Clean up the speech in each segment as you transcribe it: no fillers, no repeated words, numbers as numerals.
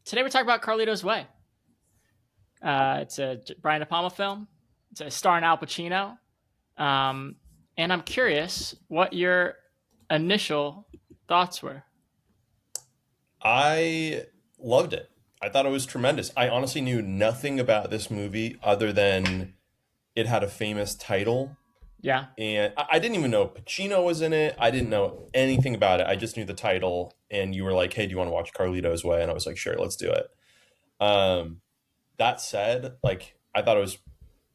Today we're talking about Carlito's Way. It's a Brian De Palma film. It's a starring Al Pacino. And I'm curious what your initial thoughts were. I loved it. I thought it was tremendous. I honestly knew nothing about this movie other than it had a famous title. Yeah. And I didn't even know Pacino was in it. I didn't know anything about it. I just knew the title. And you were like, hey, do you want to watch Carlito's Way? And I was like, sure, let's do it. Um, that said, I thought it was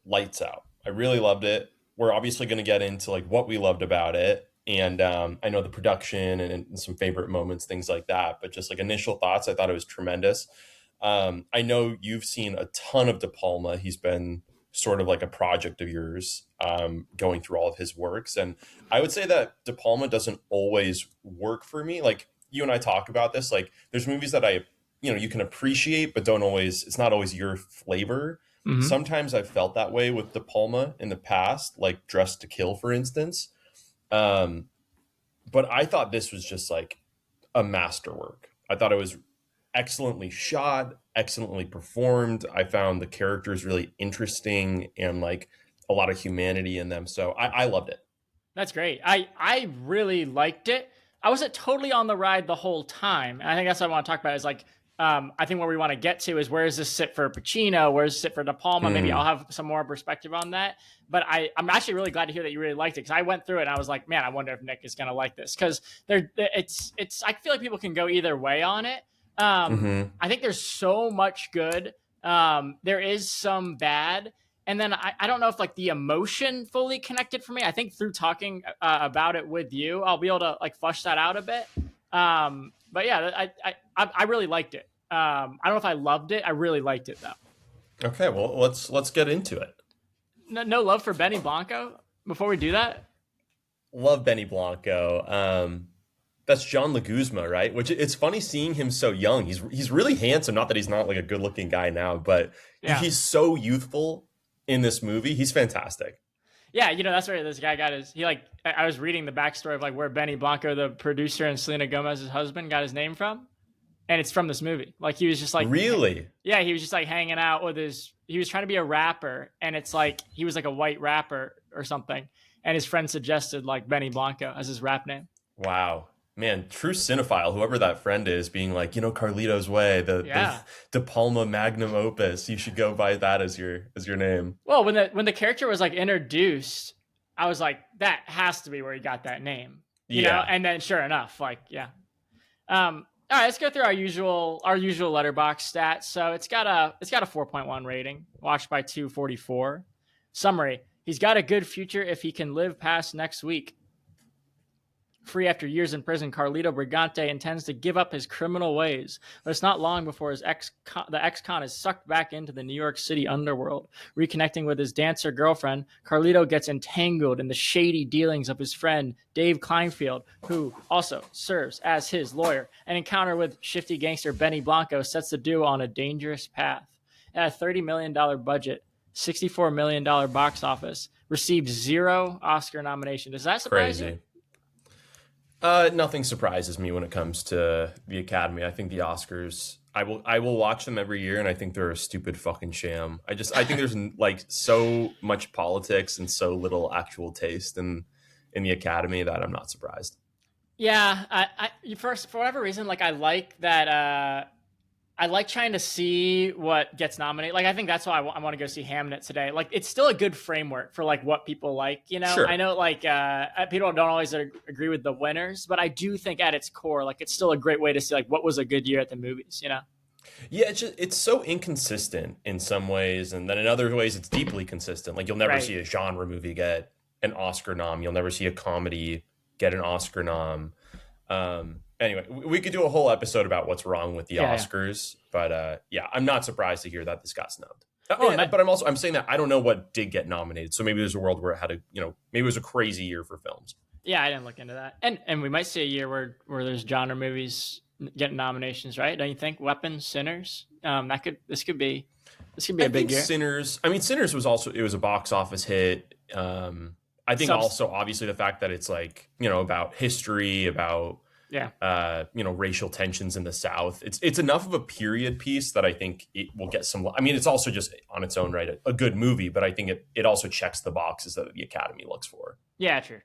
lights out. I really loved it. We're obviously going to get into what we loved about it. And I know the production and some favorite moments, things like that. But just initial thoughts, I thought it was tremendous. I know you've seen a ton of De Palma. He's been sort of like a project of yours, going through all of his works. And I would say that De Palma doesn't always work for me. Like you and I talk about this, there's movies that you can appreciate, but it's not always your flavor. Mm-hmm. Sometimes I've felt that way with De Palma in the past, like Dressed to Kill, for instance. Um, but I thought this was just a masterwork. I thought it was excellently shot, excellently performed. I found the characters really interesting and a lot of humanity in them. So I loved it. That's great. I really liked it. I wasn't totally on the ride the whole time. And I think that's what I want to talk about is I think where we want to get to is where does this sit for Pacino? Where does it sit for De Palma? Maybe I'll have some more perspective on that. But I'm actually really glad to hear that you really liked it because I went through it and I was like, man, I wonder if Nick is going to like this because it's I feel like people can go either way on it. I think there's so much good. There is some bad. And then I don't know if the emotion fully connected for me. I think through talking about it with you, I'll be able to flush that out a bit. But yeah, I really liked it. I don't know if I loved it. I really liked it though. Okay, well let's get into it. No love for Benny Blanco before we do that. Love Benny Blanco. That's John Leguizamo, right? Which it's funny seeing him so young. He's really handsome. Not that he's not a good looking guy now, but Yeah. he's so youthful in this movie. He's fantastic. Yeah, that's where this guy got his. I was reading the backstory of where Benny Blanco, the producer, and Selena Gomez's husband, got his name from, and it's from this movie. He was just Really? Yeah, he was just hanging out with his. He was trying to be a rapper, and it's he was a white rapper or something, and his friend suggested Benny Blanco as his rap name. Wow. Man, true cinephile, whoever that friend is, being Carlito's Way, the De Palma magnum opus. You should go by that as your name. Well, when the character was introduced, I was like, that has to be where he got that name. You know? And then sure enough, yeah. All right, let's go through our usual Letterboxd stats. So it's got a 4.1 rating, watched by 244. Summary: he's got a good future if he can live past next week. Free after years in prison, Carlito Brigante intends to give up his criminal ways, but it's not long before the ex-con is sucked back into the New York City underworld. Reconnecting with his dancer girlfriend, Carlito gets entangled in the shady dealings of his friend Dave Kleinfeld, who also serves as his lawyer. An encounter with shifty gangster Benny Blanco sets the duo on a dangerous path. At a $30 million budget, $64 million box office, received 0 Oscar nomination. Does that surprise you? Nothing surprises me when it comes to the Academy. I think the Oscars, I will watch them every year, and I think they're a stupid fucking sham. I think there's so much politics and so little actual taste in the Academy that I'm not surprised. Yeah, for whatever reason, I like that. I like trying to see what gets nominated. I think that's why I want to go see Hamnet today. It's still a good framework for what people like, Sure. I know people don't always agree with the winners, but I do think at its core, it's still a great way to see what was a good year at the movies, Yeah, it's so inconsistent in some ways, and then in other ways it's deeply consistent. You'll never see a genre movie get an Oscar nom. You'll never see a comedy get an Oscar nom. Anyway, we could do a whole episode about what's wrong with the Oscars, but I'm not surprised to hear that this got snubbed. But I'm saying that I don't know what did get nominated, so maybe there's a world where it had maybe it was a crazy year for films. Yeah, I didn't look into that, and we might see a year where there's genre movies getting nominations, right? Don't you think? Weapons, Sinners, this could be a big year. Sinners was a box office hit. I think also obviously the fact that it's about history, about Yeah. Racial tensions in the South. It's enough of a period piece that I think it will get some. I mean, it's also just on its own right a good movie, but I think it also checks the boxes that the Academy looks for. Yeah, true.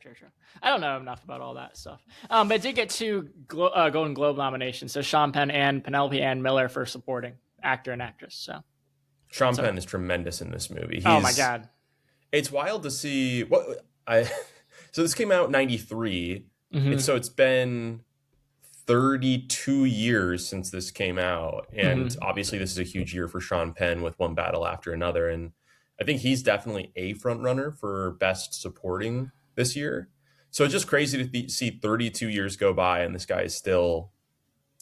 I don't know enough about all that stuff, but it did get 2 Golden Globe nominations. So Sean Penn and Penelope Ann Miller for supporting actor and actress. So Sean Penn is tremendous in this movie. Oh my god, it's wild to see what I. So this came out in 93, and so it's been 32 years since this came out, and obviously this is a huge year for Sean Penn with One Battle After Another, and I think he's definitely a front runner for Best Supporting this year. So it's just crazy to see 32 years go by and this guy is still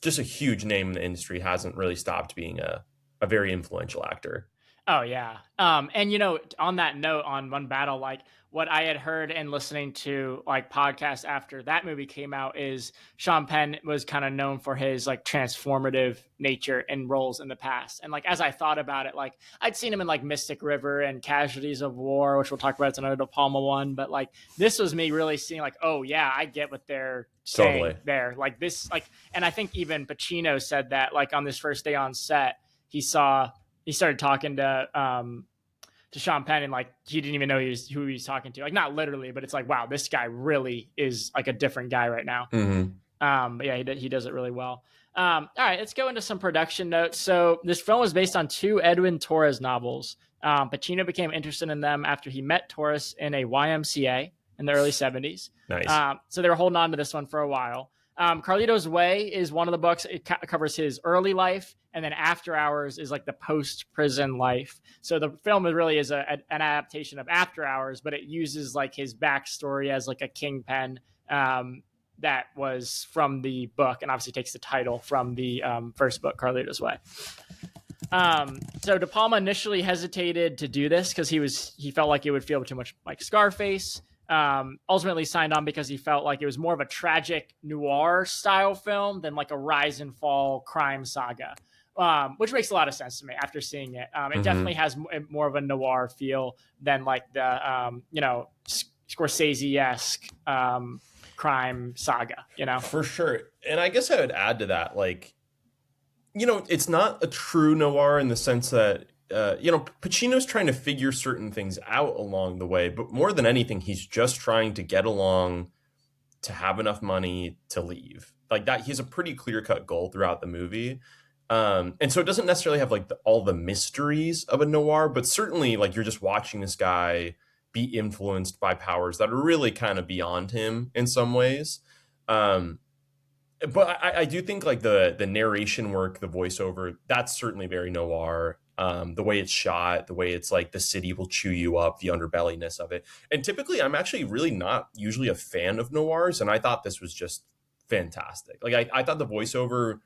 just a huge name in the industry, hasn't really stopped being a very influential actor. Oh yeah. And on that note, on One Battle, like what I had heard and listening to like podcasts after that movie came out is Sean Penn was kind of known for his like transformative nature and roles in the past. And like as I thought about it, like I'd seen him in like Mystic River and Casualties of War, which we'll talk about. It's another De Palma one, but like this was me really seeing like, oh yeah, I get what they're saying there. Like this, like, and I think even Pacino said that like on this first day on set, he started talking to Sean Penn and like he didn't even know who he was talking to. Like not literally, but it's like, wow, this guy really is like a different guy right now. But yeah, he does it really well. All right, let's go into some production notes. So this film was based on 2 Edwin Torres novels. Pacino became interested in them after he met Torres in a YMCA in the early 70s. Nice. So they were holding on to this one for a while. Carlito's Way is one of the books. It covers his early life, and then After Hours is like the post-prison life. So the film really is an adaptation of After Hours, but it uses like his backstory as like a kingpin that was from the book, and obviously takes the title from the first book, Carlito's Way. So De Palma initially hesitated to do this because he felt like it would feel too much like Scarface. Ultimately signed on because he felt like it was more of a tragic noir style film than like a rise and fall crime saga, which makes a lot of sense to me after seeing it. It definitely has more of a noir feel than like the Scorsese-esque crime saga, For sure. And I guess I would add to that, like, it's not a true noir in the sense that Pacino's trying to figure certain things out along the way, but more than anything, he's just trying to get along, to have enough money to leave. Like that, he has a pretty clear-cut goal throughout the movie. And so it doesn't necessarily have like all the mysteries of a noir, but certainly like you're just watching this guy be influenced by powers that are really kind of beyond him in some ways. But I do think like the narration work, the voiceover, that's certainly very noir. The way it's shot, the way it's like the city will chew you up, the underbellyness of it. And typically I'm actually really not usually a fan of noirs, and I thought this was just fantastic. Like I thought the voiceover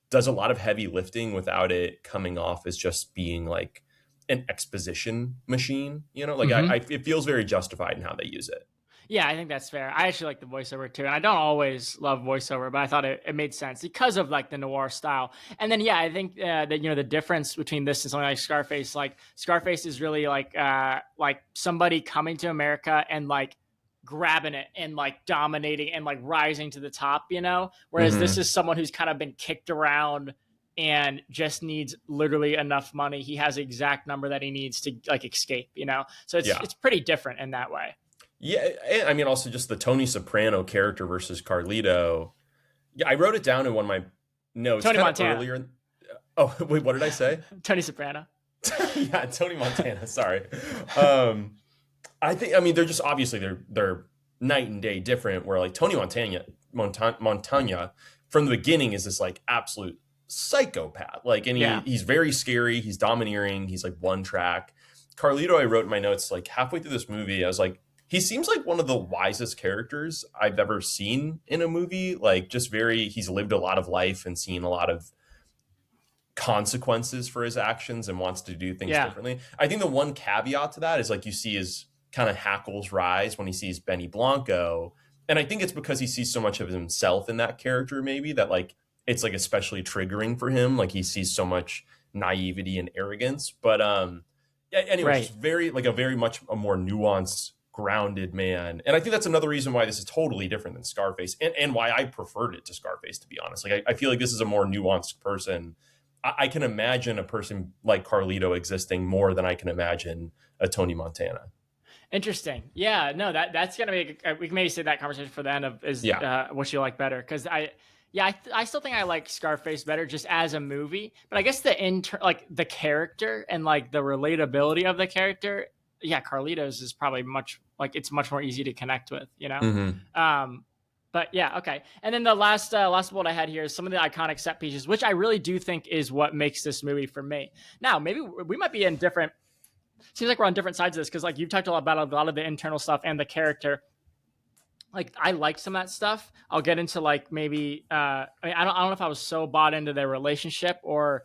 does a lot of heavy lifting without it coming off as just being like an exposition machine, it feels very justified in how they use it. Yeah, I think that's fair. I actually like the voiceover too. And I don't always love voiceover, but I thought it made sense because of like the noir style. And then, yeah, I think that, the difference between this and something like Scarface, like Scarface is really like somebody coming to America and like grabbing it and like dominating and like rising to the top, whereas this is someone who's kind of been kicked around and just needs literally enough money. He has the exact number that he needs to like escape, so it's pretty different in that way. Yeah, and I mean, also just the Tony Soprano character versus Carlito. Yeah, I wrote it down in one of my notes. Tony Montana. Earlier. Oh, wait, what did I say? Tony Soprano. Yeah, Tony Montana. Sorry. I think, they're just obviously they're night and day different. Where like Tony Montana from the beginning is this like absolute psychopath. Like, and he's very scary. He's domineering. He's like one track. Carlito, I wrote in my notes like halfway through this movie, I was like, he seems like one of the wisest characters I've ever seen in a movie. Like just he's lived a lot of life and seen a lot of consequences for his actions and wants to do things differently. I think the one caveat to that is like you see his kind of hackles rise when he sees Benny Blanco. And I think it's because he sees so much of himself in that character maybe that like, it's like especially triggering for him. Like he sees so much naivety and arrogance, but anyway, it's very much a more nuanced, grounded man. And I think that's another reason why this is totally different than Scarface, and why I preferred it to Scarface, to be honest. Like, I feel like this is a more nuanced person. I can imagine a person like Carlito existing more than I can imagine a Tony Montana. Interesting. Yeah, no, that's gonna be. We can maybe save that conversation for the end of what you like better, because I still think I like Scarface better just as a movie, but I guess the character and like the relatability of the character, Carlitos is probably it's much more easy to connect with, you know. Mm-hmm. But yeah, okay. And then the last bullet I had here is some of the iconic set pieces, which I really do think is what makes this movie for me. Now, maybe we might be in different. Seems like we're on different sides of this, because like you've talked a lot about a lot of the internal stuff and the character. Like, I like some of that stuff. I'll get into like maybe I don't know if I was so bought into their relationship or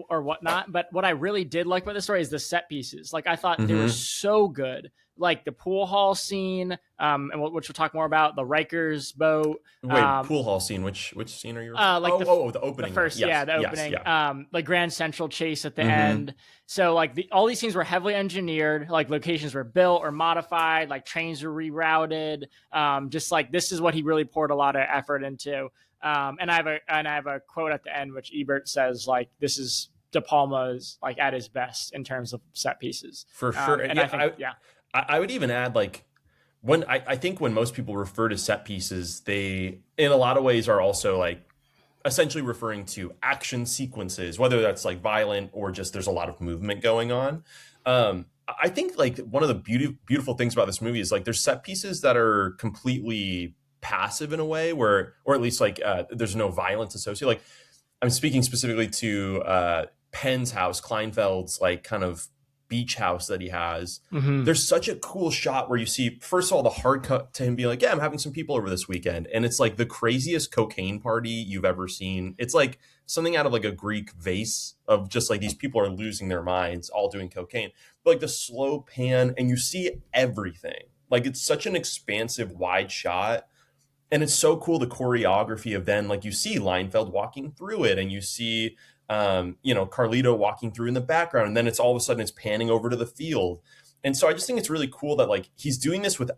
whatnot, but what I really did like about the story is the set pieces. Like, I thought they were so good. Like the pool hall scene, and which we'll talk more about, the Rikers boat. Wait, pool hall scene. Which scene are you? The opening. The first, yes, the opening. Yes. Like Grand Central chase at the end. So like all these scenes were heavily engineered. Like locations were built or modified. Like trains were rerouted. Just like this is what he really poured a lot of effort into. And I have a quote at the end which Ebert says, like, this is De Palma's like at his best in terms of set pieces. For sure. And I think I would even add, like, when I think when most people refer to set pieces, they in a lot of ways are also like essentially referring to action sequences, whether that's like violent or just there's a lot of movement going on. I think like one of the beautiful things about this movie is like there's set pieces that are completely passive in a way or at least like there's no violence associated. Like, I'm speaking specifically to Penn's house, Kleinfeld's like kind of beach house that he has. There's such a cool shot where you see, first of all, the hard cut to him being like, yeah, I'm having some people over this weekend, and it's like the craziest cocaine party you've ever seen. It's like something out of like a Greek vase of just like these people are losing their minds all doing cocaine, but like the slow pan and you see everything. Like, it's such an expansive wide shot, and it's so cool, the choreography of then like you see Leinfeld walking through it and you see Carlito walking through in the background, and then it's all of a sudden it's panning over to the field. And so I just think it's really cool that like he's doing this with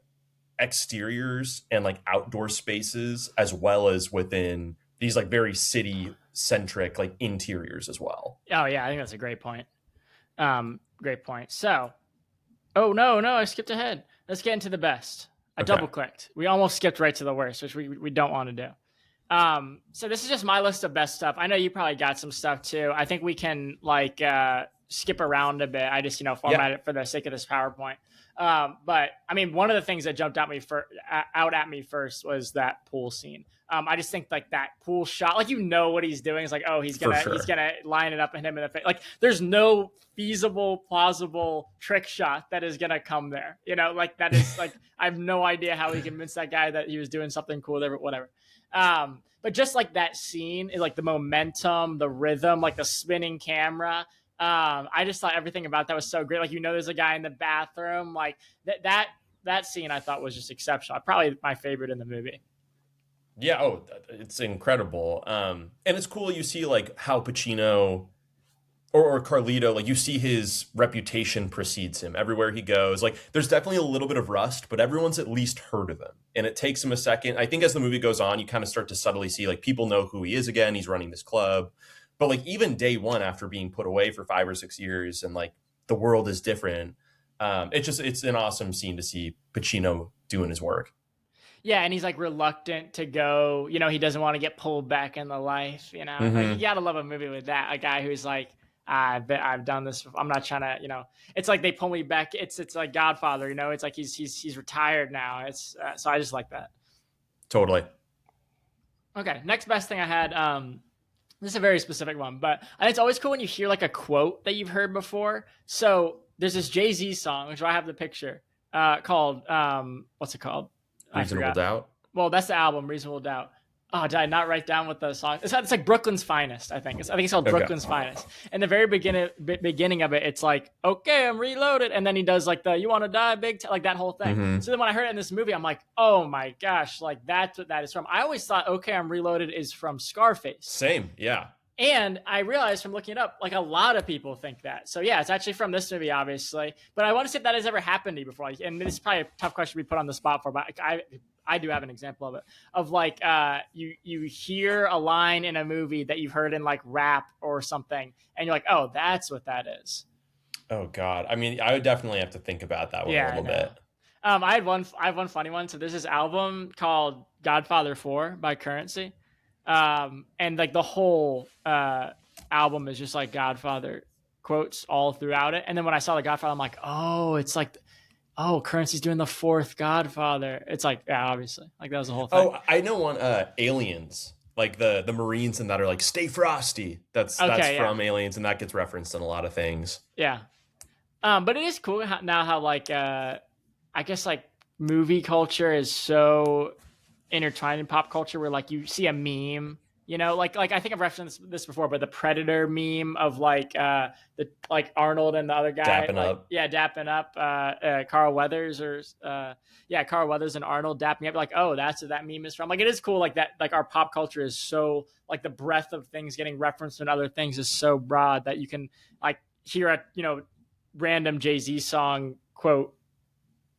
exteriors and like outdoor spaces as well as within these like very city centric like interiors as well. Oh yeah, I think that's a great point. Great point. So, oh no, I skipped ahead. Let's get into the best. I double clicked. We almost skipped right to the worst, which we don't want to do. So this is just my list of best stuff. I know you probably got some stuff too. I think we can like skip around a bit. I just format it for the sake of this PowerPoint. But I mean, one of the things that jumped out at me first was that pool scene. I just think like that pool shot, like what he's doing. It's like, oh, he's gonna line it up and hit him in the face. Like, there's no feasible, plausible trick shot that is gonna come there. Like that is like I have no idea how he convinced that guy that he was doing something cool there, but whatever. But just like that scene, like the momentum, the rhythm, like the spinning camera. I just thought everything about that was so great. Like, there's a guy in the bathroom, like that scene I thought was just exceptional. Probably my favorite in the movie. Yeah. Oh, it's incredible. And it's cool. You see like how Pacino or Carlito, like you see his reputation precedes him everywhere he goes. Like, there's definitely a little bit of rust, but everyone's at least heard of him. And it takes him a second. I think as the movie goes on, you kind of start to subtly see like people know who he is again. He's running this club. But like even day one after being put away for 5 or 6 years and like the world is different. It's an awesome scene to see Pacino doing his work. Yeah, and he's like reluctant to go. He doesn't want to get pulled back in the life. Like, you gotta love a movie with that. A guy who's like, I've done this. I'm not trying to. It's like they pull me back. It's like Godfather. It's like he's retired now. It's so I just like that. Totally. Okay, next best thing I had. This is a very specific one, but it's always cool when you hear like a quote that you've heard before. So there's this Jay-Z song, which I have the picture, called what's it called? Reasonable Doubt. Well, that's the album, Reasonable Doubt. Oh, did I not write down what the song? It's like Brooklyn's Finest, I think. I think it's called Brooklyn's Finest. And the very beginning of it, it's like, okay, I'm reloaded, and then he does like the "You Want to Die, Big," like that whole thing. So then when I heard it in this movie, I'm like, oh my gosh, like that's what that is from. I always thought "Okay, I'm Reloaded" is from Scarface. Same, yeah. And I realized from looking it up, like a lot of people think that. So yeah, it's actually from this movie, obviously. But I want to see if that has ever happened to you before. And this is probably a tough question to be put on the spot for, but I do have an example of it. Of like you hear a line in a movie that you've heard in like rap or something, and you're like, oh, that's what that is. Oh God. I mean, I would definitely have to think about that one a Yeah, I little know. bit. I have one funny one. So there's this album called Godfather 4 by Currency. And like the whole album is just like Godfather quotes all throughout it. And then when I saw the Godfather, I'm like, oh, it's like, oh, Currency's doing the fourth Godfather. It's like, yeah, obviously, like that was the whole thing. Oh, I know one. Aliens, like the Marines and that are like "Stay Frosty." That's Okay, yeah, from Aliens, and that gets referenced in a lot of things. yeah. But it is cool how like I guess like movie culture is so intertwined in pop culture where like you see a meme, you know, like I think I've referenced this before, but the Predator meme of like the like Arnold and the other guy Dapping like up. yeah dapping up Carl Weathers or yeah Carl Weathers and Arnold dapping up, like, oh, that's what that meme is from. Like it is cool like that, like our pop culture is so like the breadth of things getting referenced in other things is so broad that you can like hear a random Jay-Z song quote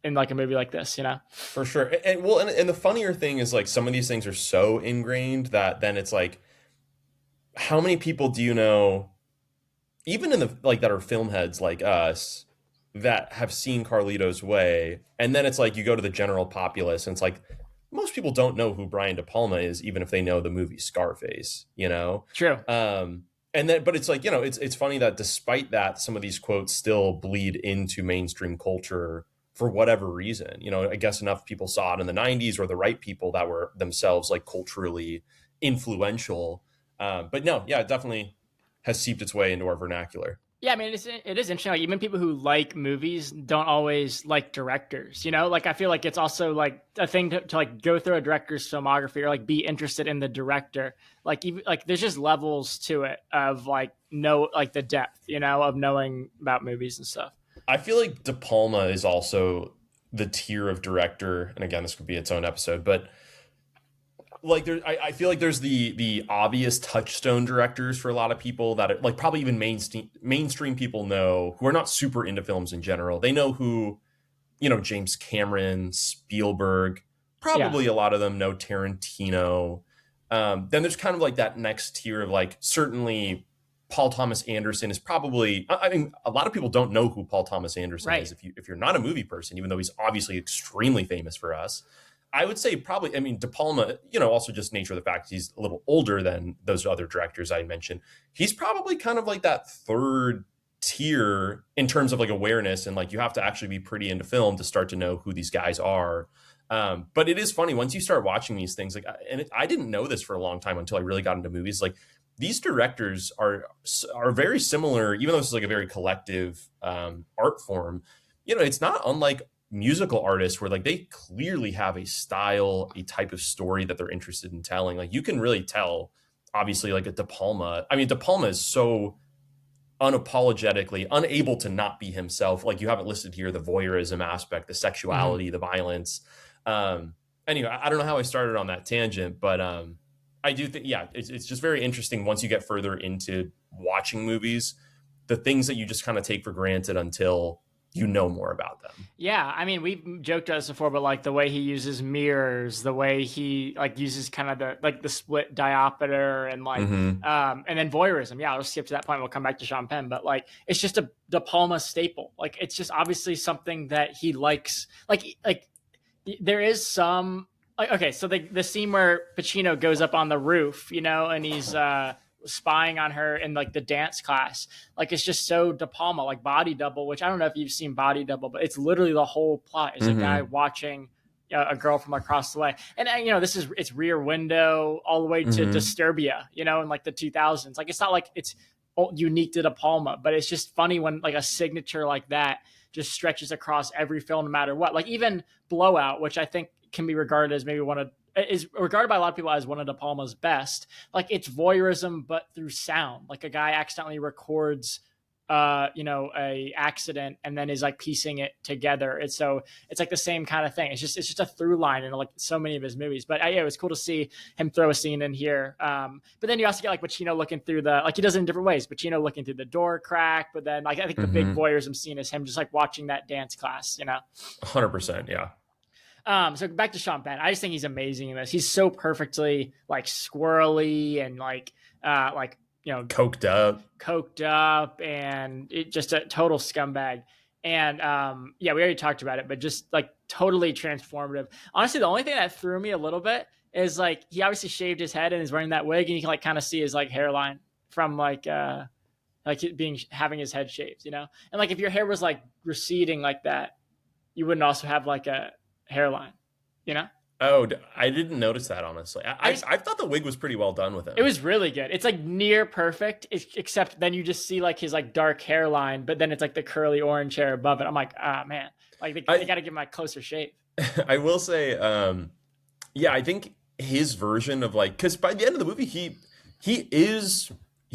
in like a movie like this, you know? For sure. And the funnier thing is like some of these things are so ingrained that then it's like, how many people do you know, even in the like that are film heads like us, that have seen Carlito's Way, and then it's like you go to the general populace and it's like most people don't know who Brian De Palma is, even if they know the movie Scarface, you know? True. And then, but it's like, it's funny that despite that, some of these quotes still bleed into mainstream culture for whatever reason. I guess enough people saw it in the 90s, or the right people that were themselves like culturally influential. But no, yeah, it definitely has seeped its way into our vernacular. Yeah, I mean, it is interesting. Like, even people who like movies don't always like directors. You know, like I feel like it's also like a thing to like go through a director's filmography or like be interested in the director. Like even like there's just levels to it of like like the depth, of knowing about movies and stuff. I feel like De Palma is also the tier of director, and again, this could be its own episode, but like I feel like there's the obvious touchstone directors for a lot of people that are, like probably even mainstream people know, who are not super into films in general. They know who, James Cameron, Spielberg, probably a lot of them know Tarantino. Then there's kind of like that next tier of like, certainly Paul Thomas Anderson is probably, I mean, a lot of people don't know who Paul Thomas Anderson is if you're not a movie person, even though he's obviously extremely famous for us. I would say probably, I mean, De Palma, also just nature of the fact he's a little older than those other directors I mentioned. He's probably kind of like that third tier in terms of like awareness, and like you have to actually be pretty into film to start to know who these guys are. But it is funny once you start watching these things, like, I didn't know this for a long time until I really got into movies. Like these directors are very similar, even though this is like a very collective art form. It's not unlike musical artists where like they clearly have a style, a type of story that they're interested in telling. Like you can really tell, obviously, like a De Palma. I mean, De Palma is so unapologetically unable to not be himself. Like you have it listed here, the voyeurism aspect, the sexuality, the violence. Anyway, I don't know how I started on that tangent, but I do think, yeah, it's just very interesting once you get further into watching movies, the things that you just kind of take for granted until you know more about them. Yeah, I mean, we've joked about this before, but like the way he uses mirrors, the way he like uses kind of the split diopter and like and then voyeurism. Yeah, I'll skip to that point. We'll come back to Sean Penn, but like it's just a De Palma staple. Like it's just obviously something that he likes. Like there is some like, okay, so the scene where Pacino goes up on the roof, and he's spying on her in like the dance class, like it's just so De Palma, like Body Double, which I don't know if you've seen Body Double, but it's literally the whole plot is a guy watching a girl from across the way, and it's Rear Window all the way to Disturbia, in like the 2000s. Like it's not like it's unique to De Palma, but it's just funny when like a signature like that just stretches across every film no matter what. Like even Blowout, which I think can be regarded as maybe is regarded by a lot of people as one of De Palma's best. Like it's voyeurism, but through sound. Like a guy accidentally records a accident and then is like piecing it together. It's like the same kind of thing. It's just a through line in like so many of his movies. But yeah, it was cool to see him throw a scene in here. But then you also get like Pacino looking through he does it in different ways. Pacino looking through the door crack, but then like I think the big voyeurism scene is him just like watching that dance class. 100%, yeah. So back to Sean Penn. I just think he's amazing in this. He's so perfectly like squirrely and coked up and just a total scumbag. And we already talked about it, but just like totally transformative. Honestly, the only thing that threw me a little bit is like he obviously shaved his head and is wearing that wig, and you can like kind of see his like hairline from having his head shaved, and like if your hair was like receding like that, you wouldn't also have like a hairline, Oh, I didn't notice that, honestly. I thought the wig was pretty well done with him. It was really good. It's like near perfect, except then you just see like his like dark hairline, but then it's like the curly orange hair above it. I'm like, man, like they got to give him a closer shape. I will say, I think his version of like, because by the end of the movie, he's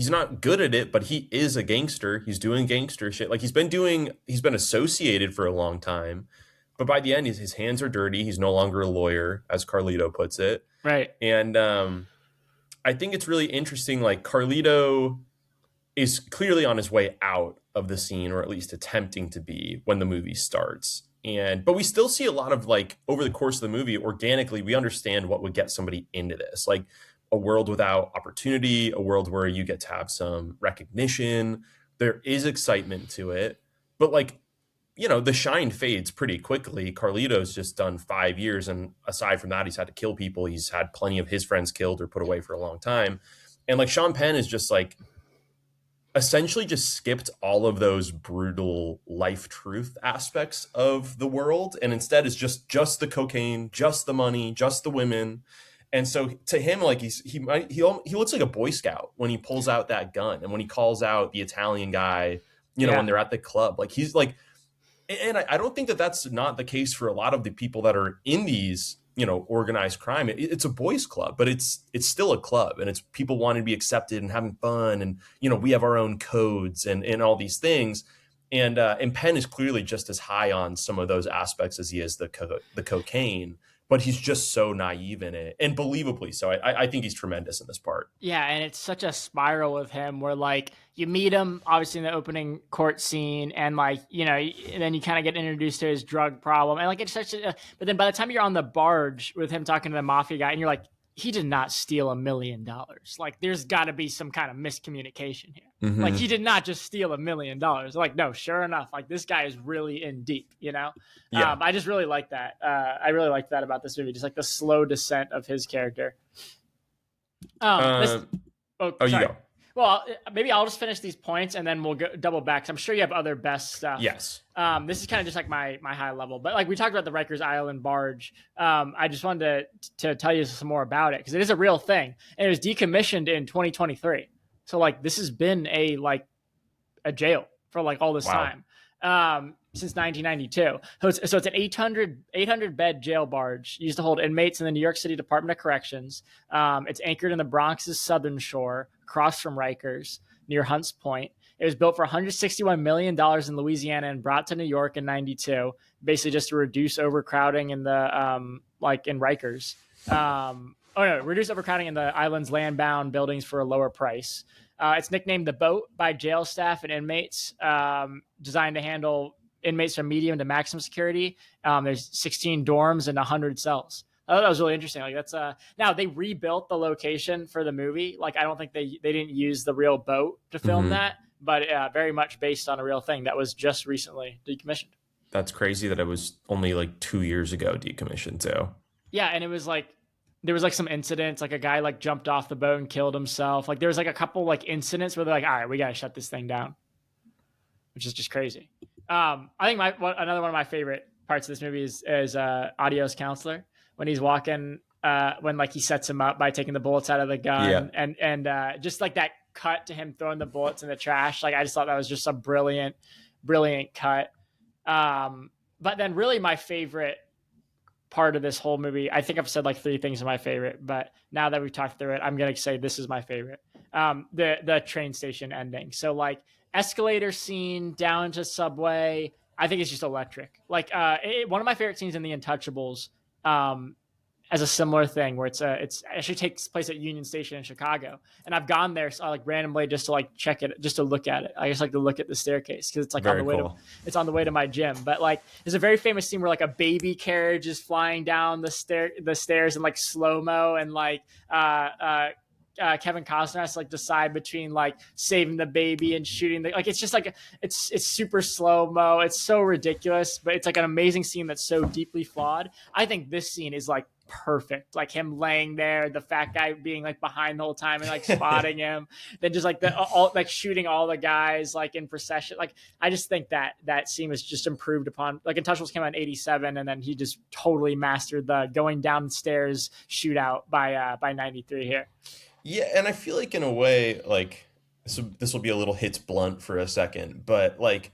not good at it, but he is a gangster. He's doing gangster shit. Like he's been associated for a long time. But by the end, his hands are dirty. He's no longer a lawyer, as Carlito puts it. Right. And I think it's really interesting. Like Carlito is clearly on his way out of the scene, or at least attempting to be, when the movie starts. But we still see a lot of like over the course of the movie, organically, we understand what would get somebody into this. Like a world without opportunity, a world where you get to have some recognition. There is excitement to it. But like, the shine fades pretty quickly. Carlito's just done 5 years. And aside from that, he's had to kill people. He's had plenty of his friends killed or put away for a long time. And like Sean Penn is just like essentially just skipped all of those brutal life truth aspects of the world. And instead is just the cocaine, just the money, just the women. And so to him, like he looks like a Boy Scout when he pulls out that gun and when he calls out the Italian guy, when they're at the club, like he's like, and I don't think that that's not the case for a lot of the people that are in these, organized crime. It's a boys club, but it's still a club, and it's people wanting to be accepted and having fun. And, we have our own codes and all these things. And Penn is clearly just as high on some of those aspects as he is the cocaine, but he's just so naive in it, and believably so. I think he's tremendous in this part. Yeah, and it's such a spiral with him where like you meet him obviously in the opening court scene, and like and then you kind of get introduced to his drug problem, and like it's such a. But then by the time you're on the barge with him talking to the mafia guy, and you're like, he did not steal $1 million. Like there's got to be some kind of miscommunication here. Mm-hmm. Like he did not just steal $1 million. Like no, sure enough, like this guy is really in deep. Yeah. I just really like that. I really liked that about this movie, just like the slow descent of his character. You go. Well, maybe I'll just finish these points and then we'll go double back. 'Cause I'm sure you have other best stuff. Yes. This is kind of just like my high level, but like we talked about the Rikers Island barge. I just wanted to tell you some more about it because it is a real thing, and it was decommissioned in 2023. So like this has been a jail for like all this time, since 1992. So it's an 800 bed jail barge used to hold inmates in the New York City Department of Corrections. It's anchored in the Bronx's southern shore, across from Rikers, near Hunts Point. It was built for $161 million in Louisiana and brought to New York in 92, basically just to reduce overcrowding in the in Rikers. Reduce overcrowding in the island's land-bound buildings for a lower price. It's nicknamed the Boat by jail staff and inmates, designed to handle inmates from medium to maximum security. There's 16 dorms and 100 cells. I thought that was really interesting. Like that's now they rebuilt the location for the movie. Like I don't think they didn't use the real boat to film that, but very much based on a real thing that was just recently decommissioned. That's crazy that it was only like 2 years ago decommissioned too. Yeah, and it was like there was like some incidents, like a guy like jumped off the boat and killed himself. Like there was like a couple like incidents where they're like, all right, we gotta shut this thing down, which is just crazy. I think another one of my favorite parts of this movie is Audio's counselor when he's walking, when like he sets him up by taking the bullets out of the gun, and just like that cut to him throwing the bullets in the trash. Like I just thought that was just a brilliant cut. But then really my favorite part of this whole movie, I think I've said like 3 things are my favorite, but now that we've talked through it, I'm going to say this is my favorite. the train station ending. So like escalator scene down to subway, I think it's just electric. Like one of my favorite scenes in The Untouchables, as a similar thing where it's actually takes place at Union Station in Chicago, and I've gone there so, like randomly just to like check it, just to look at it. I just like to look at the staircase because it's like on the way to my gym. But like there's a very famous scene where like a baby carriage is flying down the stairs in like slow mo, and like Kevin Costner has to like decide between like saving the baby and shooting like it's just like it's super slow mo. It's so ridiculous, but it's like an amazing scene that's so deeply flawed. I think this scene is like perfect, like him laying there, the fat guy being like behind the whole time and like spotting him, then just like the all like shooting all the guys like in procession. Like I just think that scene was just improved upon. Like Untouchables came out in 87, and then he just totally mastered the going downstairs shootout by 93 here. Yeah, and I feel like in a way, like this will be a little hits blunt for a second, but like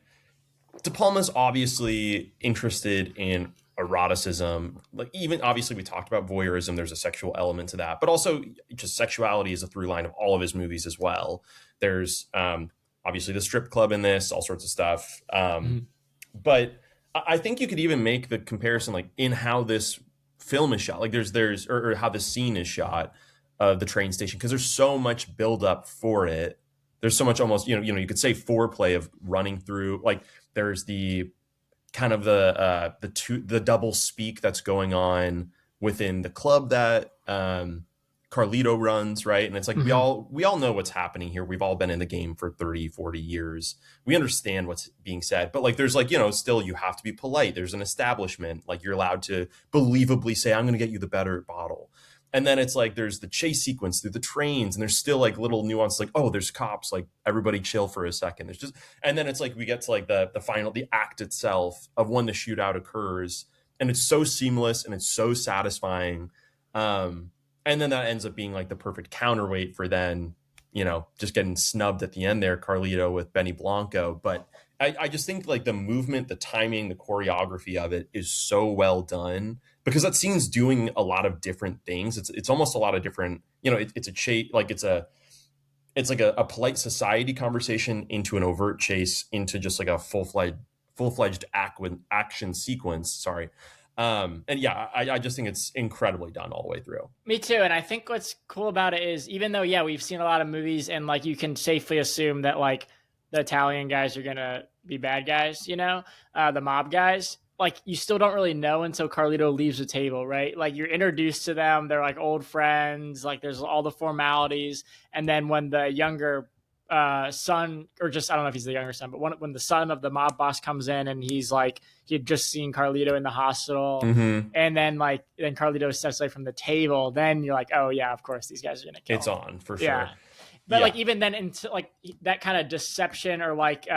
De Palma's obviously interested in eroticism. Like even obviously we talked about voyeurism, there's a sexual element to that, but also just sexuality is a through line of all of his movies as well. There's obviously the strip club in this, all sorts of stuff. But I think you could even make the comparison like in how this film is shot. Like there's or how the scene is shot of the train station, because there's so much build up for it. There's so much almost, you could say foreplay of running through, like there's the kind of the double speak that's going on within the club that Carlito runs, right? And it's like we all know what's happening here. We've all been in the game for 30, 40 years. We understand what's being said, but like there's like, still you have to be polite. There's an establishment, like you're allowed to believably say, I'm going to get you the better bottle. And then it's like there's the chase sequence through the trains, and there's still like little nuance, like, oh, there's cops, like everybody chill for a second. There's just, and then it's like we get to like the final, the act itself of when the shootout occurs, and it's so seamless and it's so satisfying. And then that ends up being like the perfect counterweight for then, just getting snubbed at the end there, Carlito with Benny Blanco. But I just think like the movement, the timing, the choreography of it is so well done, because that scene's doing a lot of different things. It's almost a lot of different, it's a chase, like it's like a polite society conversation into an overt chase into just like a full-fledged action sequence. Sorry. And yeah, I just think it's incredibly done all the way through. Me too. And I think what's cool about it is, even though, yeah, we've seen a lot of movies and like you can safely assume that like the Italian guys are going to be bad guys, the mob guys, like you still don't really know until Carlito leaves the table, right? Like you're introduced to them. They're like old friends. Like there's all the formalities. And then when the younger son, or just, I don't know if he's the younger son, but when the son of the mob boss comes in and he's like, he had just seen Carlito in the hospital, and then Carlito steps away from the table, then you're like, oh yeah, of course these guys are going to kill him. On for sure. But like even then, into like that kind of deception or like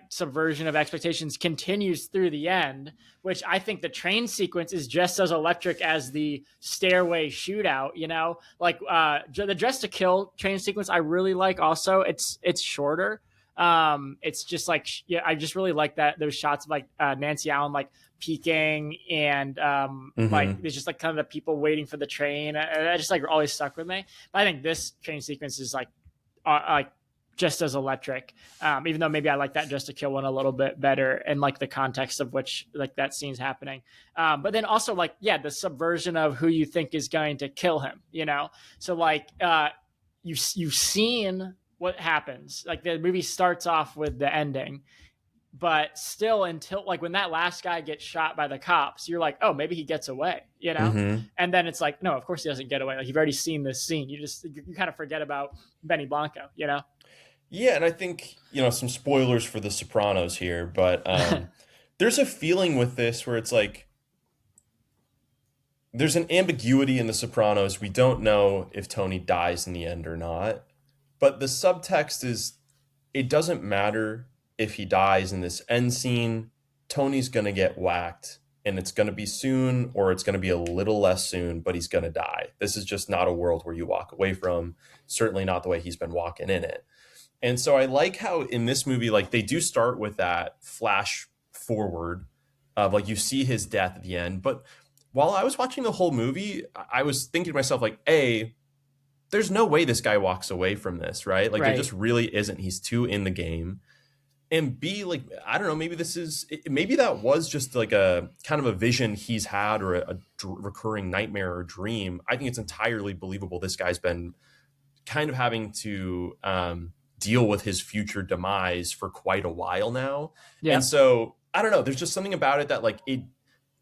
subversion of expectations continues through the end, which I think the train sequence is just as electric as the stairway shootout. Like the Dress to Kill train sequence, I really like. Also, it's shorter. It's just like I just really like those shots of like Nancy Allen like peeking and like it's just like kind of the people waiting for the train. That just like always stuck with me. But I think this train sequence is like just as electric, even though maybe I like that Just to Kill one a little bit better and like the context of which like that scene's happening. But then also like, yeah, the subversion of who you think is going to kill him, So like you've seen what happens. Like the movie starts off with the ending, but still until like when that last guy gets shot by the cops, you're like, oh, maybe he gets away, And then it's like, no, of course he doesn't get away. Like you've already seen this scene. You kind of forget about Benny Blanco, Yeah, and I think, some spoilers for The Sopranos here, but there's a feeling with this where it's like there's an ambiguity in The Sopranos. We don't know if Tony dies in the end or not, but the subtext is it doesn't matter if he dies in this end scene. Tony's going to get whacked, and it's going to be soon or it's going to be a little less soon, but he's going to die. This is just not a world where you walk away from, certainly not the way he's been walking in it. And so I like how in this movie, like they do start with that flash forward of like you see his death at the end. But while I was watching the whole movie, I was thinking to myself, like, A, there's no way this guy walks away from this, right? Like, Right. there just really isn't. He's too in the game. And B, like, I don't know, maybe that was just like a kind of a vision he's had, or a recurring nightmare or dream. I think it's entirely believable this guy's been kind of having to deal with his future demise for quite a while now. Yeah. And so, I don't know, there's just something about it that, like, it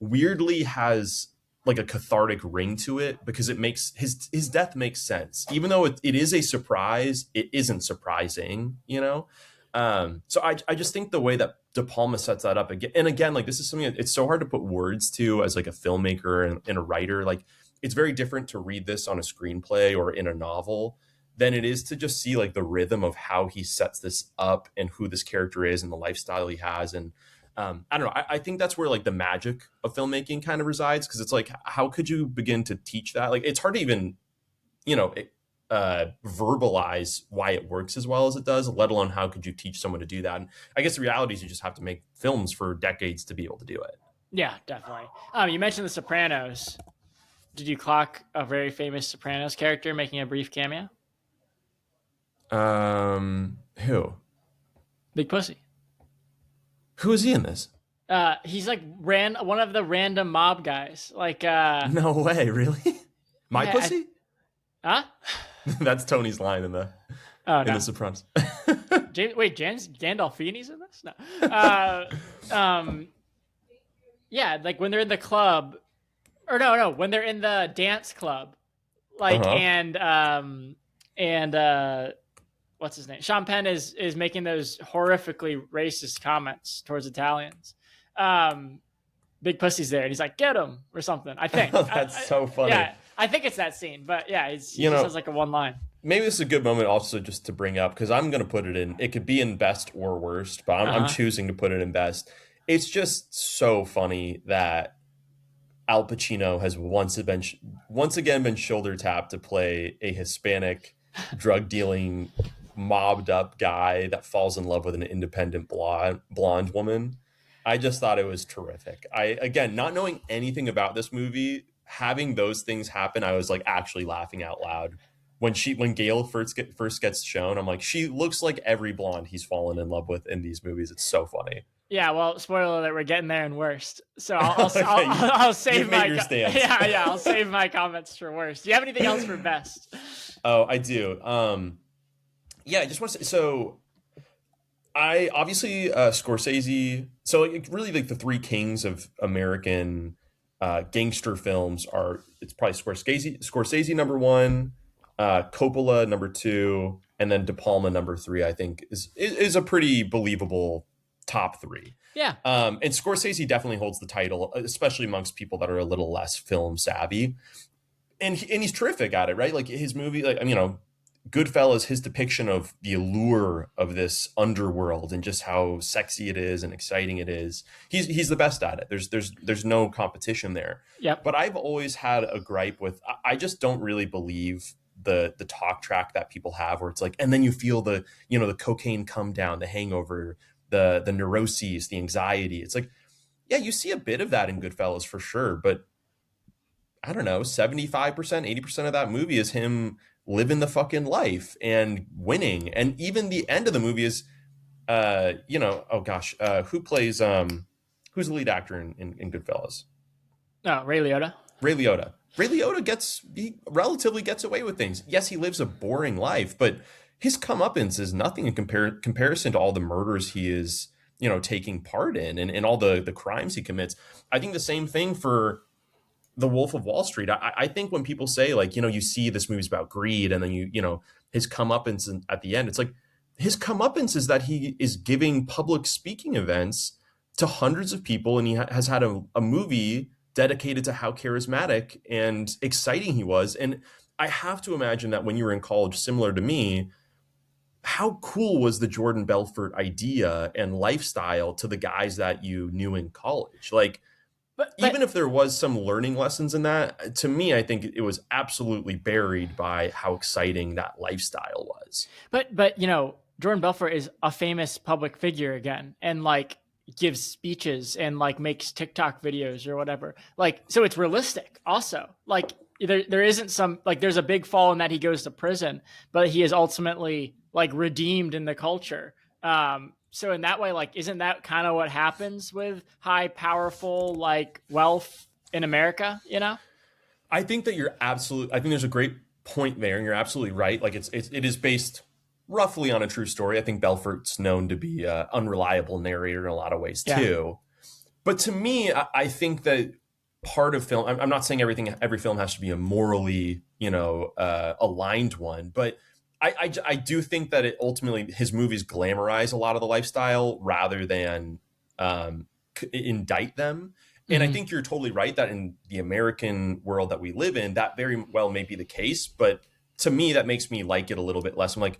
weirdly has like a cathartic ring to it, because it makes his death makes sense. Even though it is a surprise, it isn't surprising, you know? So I just think the way that De Palma sets that up again, and again, like, this is something that it's so hard to put words to as like a filmmaker and a writer. Like, it's very different to read this on a screenplay or in a novel than it is to just see like the rhythm of how he sets this up and who this character is and the lifestyle he has. And I don't know. I think that's where like the magic of filmmaking kind of resides, because it's like, how could you begin to teach that? Like, it's hard to even, verbalize why it works as well as it does, let alone how could you teach someone to do that. And I guess the reality is you just have to make films for decades to be able to do it. Yeah, definitely. You mentioned The Sopranos. Did you clock a very famous Sopranos character making a brief cameo? Who? Big Pussy. Who is he in this? He's like one of the random mob guys. Like, no way, really? My yeah, pussy? Huh? That's Tony's line in the The Sopranos. James Gandolfini's in this? No. Yeah, like when they're in the club, or no, when they're in the dance club, like, and what's his name? Sean Penn is making those horrifically racist comments towards Italians. Big Pussy's there, and he's like, "Get him" or something. I think that's so funny. Yeah, I think it's that scene, but yeah, he just has like a one line. Maybe this is a good moment also just to bring up, because I'm going to put it in. It could be in best or worst, but I'm choosing to put it in best. It's just so funny that Al Pacino has once again been shoulder tapped to play a Hispanic drug dealing, mobbed up guy that falls in love with an independent blonde woman. I just thought it was terrific. Again, not knowing anything about this movie, having those things happen, I was like actually laughing out loud when Gail first gets shown. I'm like, she looks like every blonde he's fallen in love with in these movies. It's so funny. Yeah, well, spoiler alert, we're getting there in worst. So I'll save my stance. Yeah, I'll save my comments for worst. Do you have anything else for best? Oh, I do. I just want to say, so I obviously Scorsese. So really, like the three kings of American gangster films it's probably Scorsese number one, Coppola number two, and then De Palma number three. I think is a pretty believable top three. Yeah. And Scorsese definitely holds the title, especially amongst people that are a little less film savvy. And he's terrific at it, right? Like his movie, Goodfellas, his depiction of the allure of this underworld and just how sexy it is and exciting it is. He's the best at it. There's no competition there. Yeah. But I've always had a gripe with, I just don't really believe the talk track that people have where it's like, and then you feel the cocaine come down, the hangover, the neuroses, the anxiety. It's like, yeah, you see a bit of that in Goodfellas for sure, but I don't know, 75%, 80% of that movie is him living the fucking life and winning. And even the end of the movie is, who plays, who's the lead actor in Goodfellas? Oh, Ray Liotta. Ray Liotta relatively gets away with things. Yes, he lives a boring life, but his comeuppance is nothing in comparison to all the murders he is, taking part in and all the crimes he commits. I think the same thing for The Wolf of Wall Street. I think when people say like, you see this movie's about greed and then his comeuppance at the end, it's like his comeuppance is that he is giving public speaking events to hundreds of people, and he has had a movie dedicated to how charismatic and exciting he was. And I have to imagine that when you were in college, similar to me, how cool was the Jordan Belfort idea and lifestyle to the guys that you knew in college? Like, But even if there was some learning lessons in that, to me, I think it was absolutely buried by how exciting that lifestyle was. But Jordan Belfort is a famous public figure again, and like gives speeches and like makes TikTok videos or whatever. Like, so it's realistic also. Like, there isn't some like there's a big fall in that he goes to prison, but he is ultimately like redeemed in the culture. So in that way, like, isn't that kind of what happens with high, powerful, like wealth in America? You know? I think that I think there's a great point there, and you're absolutely right. Like it is based roughly on a true story. I think Belfort's known to be an unreliable narrator in a lot of ways too. But to me, I think that part of film, I'm not saying every film has to be a morally, aligned one, but I do think that it ultimately, his movies glamorize a lot of the lifestyle rather than indict them. And I think you're totally right that in the American world that we live in, that very well may be the case. But to me, that makes me like it a little bit less. I'm like,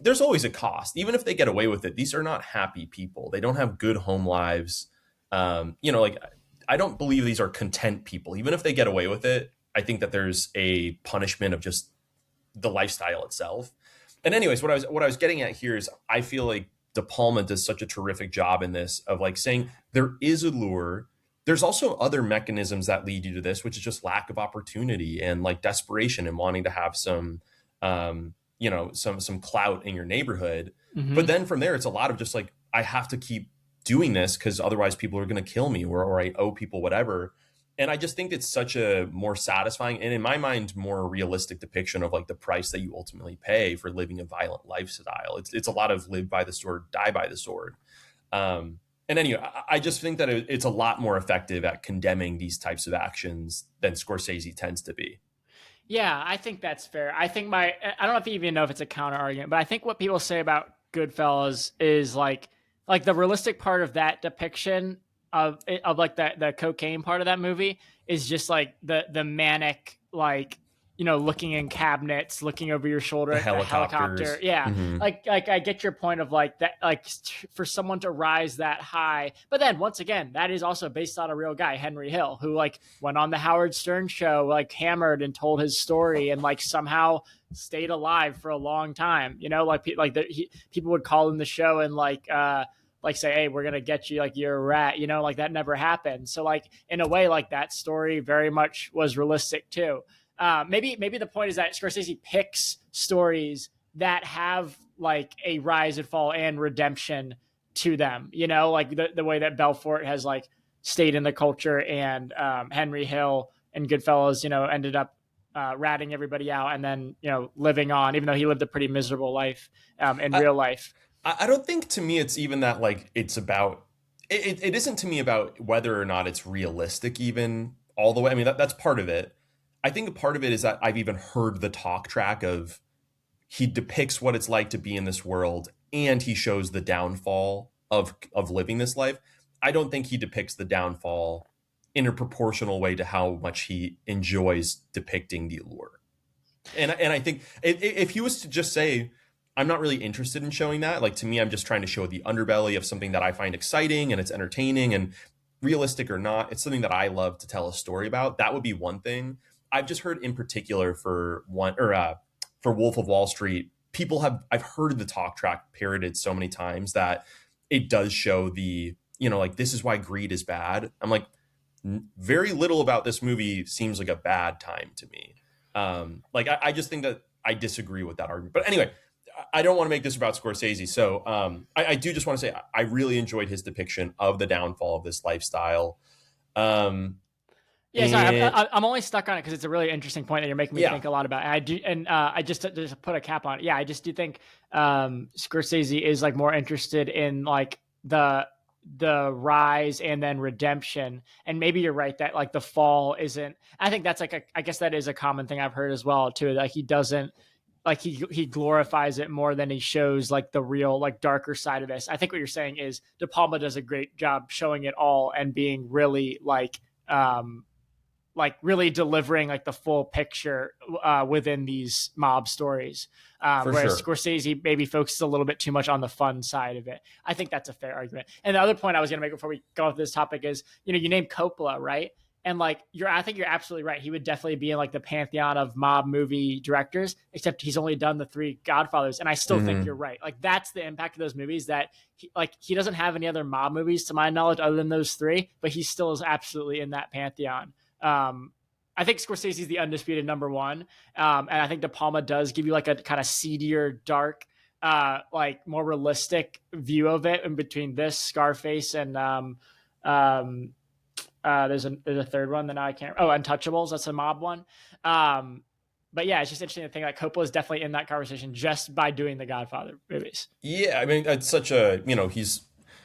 there's always a cost. Even if they get away with it, these are not happy people. They don't have good home lives. Like, I don't believe these are content people. Even if they get away with it, I think that there's a punishment of just the lifestyle itself. And anyways, what I was getting at here is I feel like De Palma does such a terrific job in this of like saying there is a lure. There's also other mechanisms that lead you to this, which is just lack of opportunity and like desperation and wanting to have some, some clout in your neighborhood. Mm-hmm. But then from there, it's a lot of just like, I have to keep doing this because otherwise people are going to kill me or I owe people whatever. And I just think it's such a more satisfying and in my mind, more realistic depiction of like the price that you ultimately pay for living a violent lifestyle. It's a lot of live by the sword, die by the sword. And anyway, I just think that it's a lot more effective at condemning these types of actions than Scorsese tends to be. Yeah, I think that's fair. I think I don't know if you even know if it's a counter argument, but I think what people say about Goodfellas is like the realistic part of that depiction of like the cocaine part of that movie is just like the manic, like, looking in cabinets, looking over your shoulder at the helicopter. Yeah. Mm-hmm. Like I get your point of like that, like for someone to rise that high. But then once again, that is also based on a real guy, Henry Hill, who like went on the Howard Stern show, like hammered and told his story and like somehow stayed alive for a long time. People would call in the show and like say, hey, we're going to get you, like you're a rat, like that never happened. So like in a way, like that story very much was realistic too. Maybe the point is that Scorsese picks stories that have like a rise and fall and redemption to them, like the way that Belfort has like stayed in the culture and Henry Hill and Goodfellas, ended up ratting everybody out and then, living on, even though he lived a pretty miserable life in real life. I don't think to me it's even that like it's about it isn't to me about whether or not it's realistic even all the way. I mean, that's part of it. I think a part of it is that I've even heard the talk track of he depicts what it's like to be in this world and he shows the downfall of living this life. I don't think he depicts the downfall in a proportional way to how much he enjoys depicting the allure. And I think if he was to just say, I'm not really interested in showing that, like to me, I'm just trying to show the underbelly of something that I find exciting and it's entertaining and realistic or not, it's something that I love to tell a story about. That would be one thing. I've just heard in particular for Wolf of Wall Street, I've heard the talk track parroted so many times that it does show the, like, this is why greed is bad. I'm like, very little about this movie seems like a bad time to me. I just think that I disagree with that argument. But anyway, I don't want to make this about Scorsese. So I do just want to say I really enjoyed his depiction of the downfall of this lifestyle. Yeah, sorry, I'm only stuck on it because it's a really interesting point that you're making me think a lot about. And I do, and I just to put a cap on it. Yeah, I just do think Scorsese is like more interested in like the rise and then redemption. And maybe you're right that like the fall isn't. I think that's like I guess that is a common thing I've heard as well too. Like he doesn't. Like he glorifies it more than he shows like the real like darker side of this. I think what you're saying is De Palma does a great job showing it all and being really like really delivering like the full picture within these mob stories. Whereas Scorsese maybe focuses a little bit too much on the fun side of it. I think that's a fair argument. And the other point I was going to make before we go off this topic is, you named Coppola, right? And like I think you're absolutely right. He would definitely be in like the pantheon of mob movie directors, except he's only done the 3 Godfathers. And I still think you're right. Like that's the impact of those movies, that he doesn't have any other mob movies to my knowledge other than those 3, but he still is absolutely in that pantheon. I think Scorsese's the undisputed number one. And I think De Palma does give you like a kind of seedier, dark, like more realistic view of it in between this, Scarface, and there's a third one that now I can't. Oh, Untouchables. That's a mob one. But yeah, it's just interesting to think like Coppola is definitely in that conversation just by doing the Godfather movies. Yeah, I mean, it's such a, he's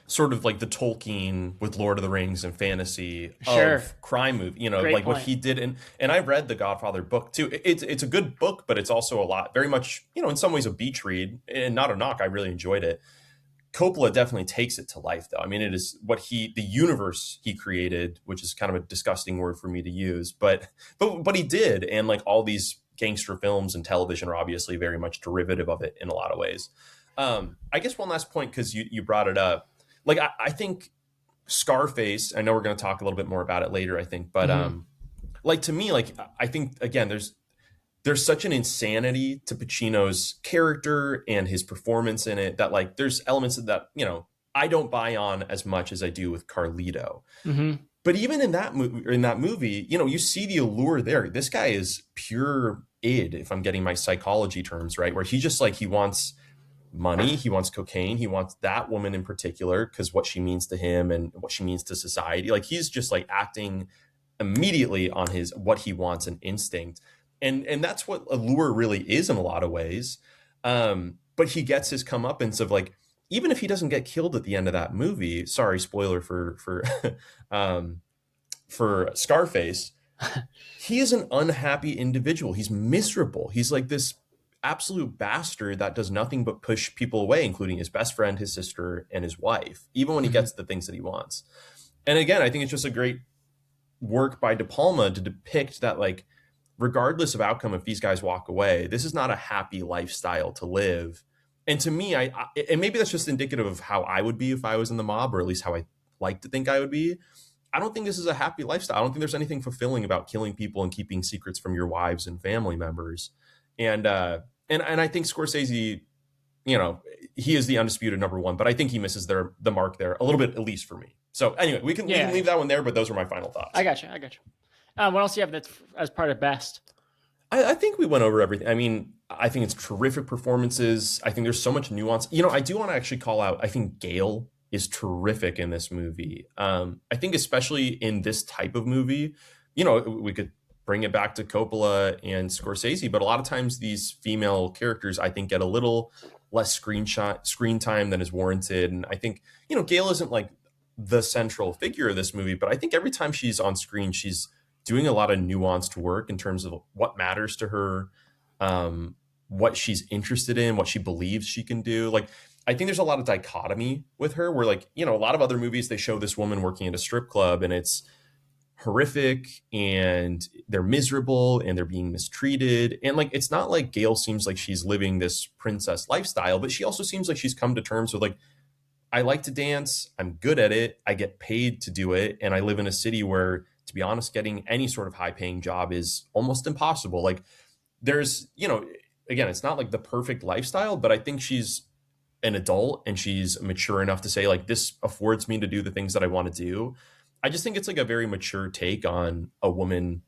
sort of like the Tolkien with Lord of the Rings and fantasy of crime movie, Great like point. what he did. And I read the Godfather book too. It's a good book, but it's also a lot, very much, in some ways a beach read, and not a knock. I really enjoyed it. Coppola definitely takes it to life though. I mean, it is the universe he created, which is kind of a disgusting word for me to use, but he did. And like all these gangster films and television are obviously very much derivative of it in a lot of ways. I guess one last point, because you brought it up. Like, I think Scarface, I know we're going to talk a little bit more about it later, I think. But like, to me, like, I think, again, there's such an insanity to Pacino's character and his performance in it that, like, there's elements of that, I don't buy on as much as I do with Carlito. Mm-hmm. But even in that movie, you see the allure there. This guy is pure id, if I'm getting my psychology terms right, where he just like, he wants money, he wants cocaine, he wants that woman in particular because what she means to him and what she means to society. Like, he's just like acting immediately on what he wants and instinct, and that's what allure really is in a lot of ways. But he gets his comeuppance of, like, even if he doesn't get killed at the end of that movie, sorry, spoiler for Scarface, he is an unhappy individual. He's miserable. He's like this absolute bastard that does nothing but push people away, including his best friend, his sister, and his wife, even when he gets the things that he wants. And again, I think it's just a great work by De Palma to depict that, like, regardless of outcome, if these guys walk away, this is not a happy lifestyle to live. And to me, and maybe that's just indicative of how I would be if I was in the mob, or at least how I like to think I would be. I don't think this is a happy lifestyle. I don't think there's anything fulfilling about killing people and keeping secrets from your wives and family members. And I think Scorsese, he is the undisputed number one, but I think he misses the mark there a little bit, at least for me. So anyway, we can leave that one there, but those are my final thoughts. I got you. What else do you have that's as part of best? I think we went over everything. I mean, I think it's terrific performances. I think there's so much nuance. I do want to actually call out, I think Gale is terrific in this movie. I think especially in this type of movie, we could bring it back to Coppola and Scorsese, but a lot of times these female characters, I think, get a little less screen time than is warranted. And I think, Gale isn't like the central figure of this movie, but I think every time she's on screen, she's doing a lot of nuanced work in terms of what matters to her, what she's interested in, what she believes she can do. Like, I think there's a lot of dichotomy with her where, like, a lot of other movies, they show this woman working at a strip club and it's horrific and they're miserable and they're being mistreated. And like, it's not like Gale seems like she's living this princess lifestyle, but she also seems like she's come to terms with, like, I like to dance, I'm good at it, I get paid to do it, and I live in a city where, to be honest, getting any sort of high paying job is almost impossible. Like, there's, again, it's not like the perfect lifestyle, but I think she's an adult and she's mature enough to say, like, this affords me to do the things that I want to do. I just think it's like a very mature take on a woman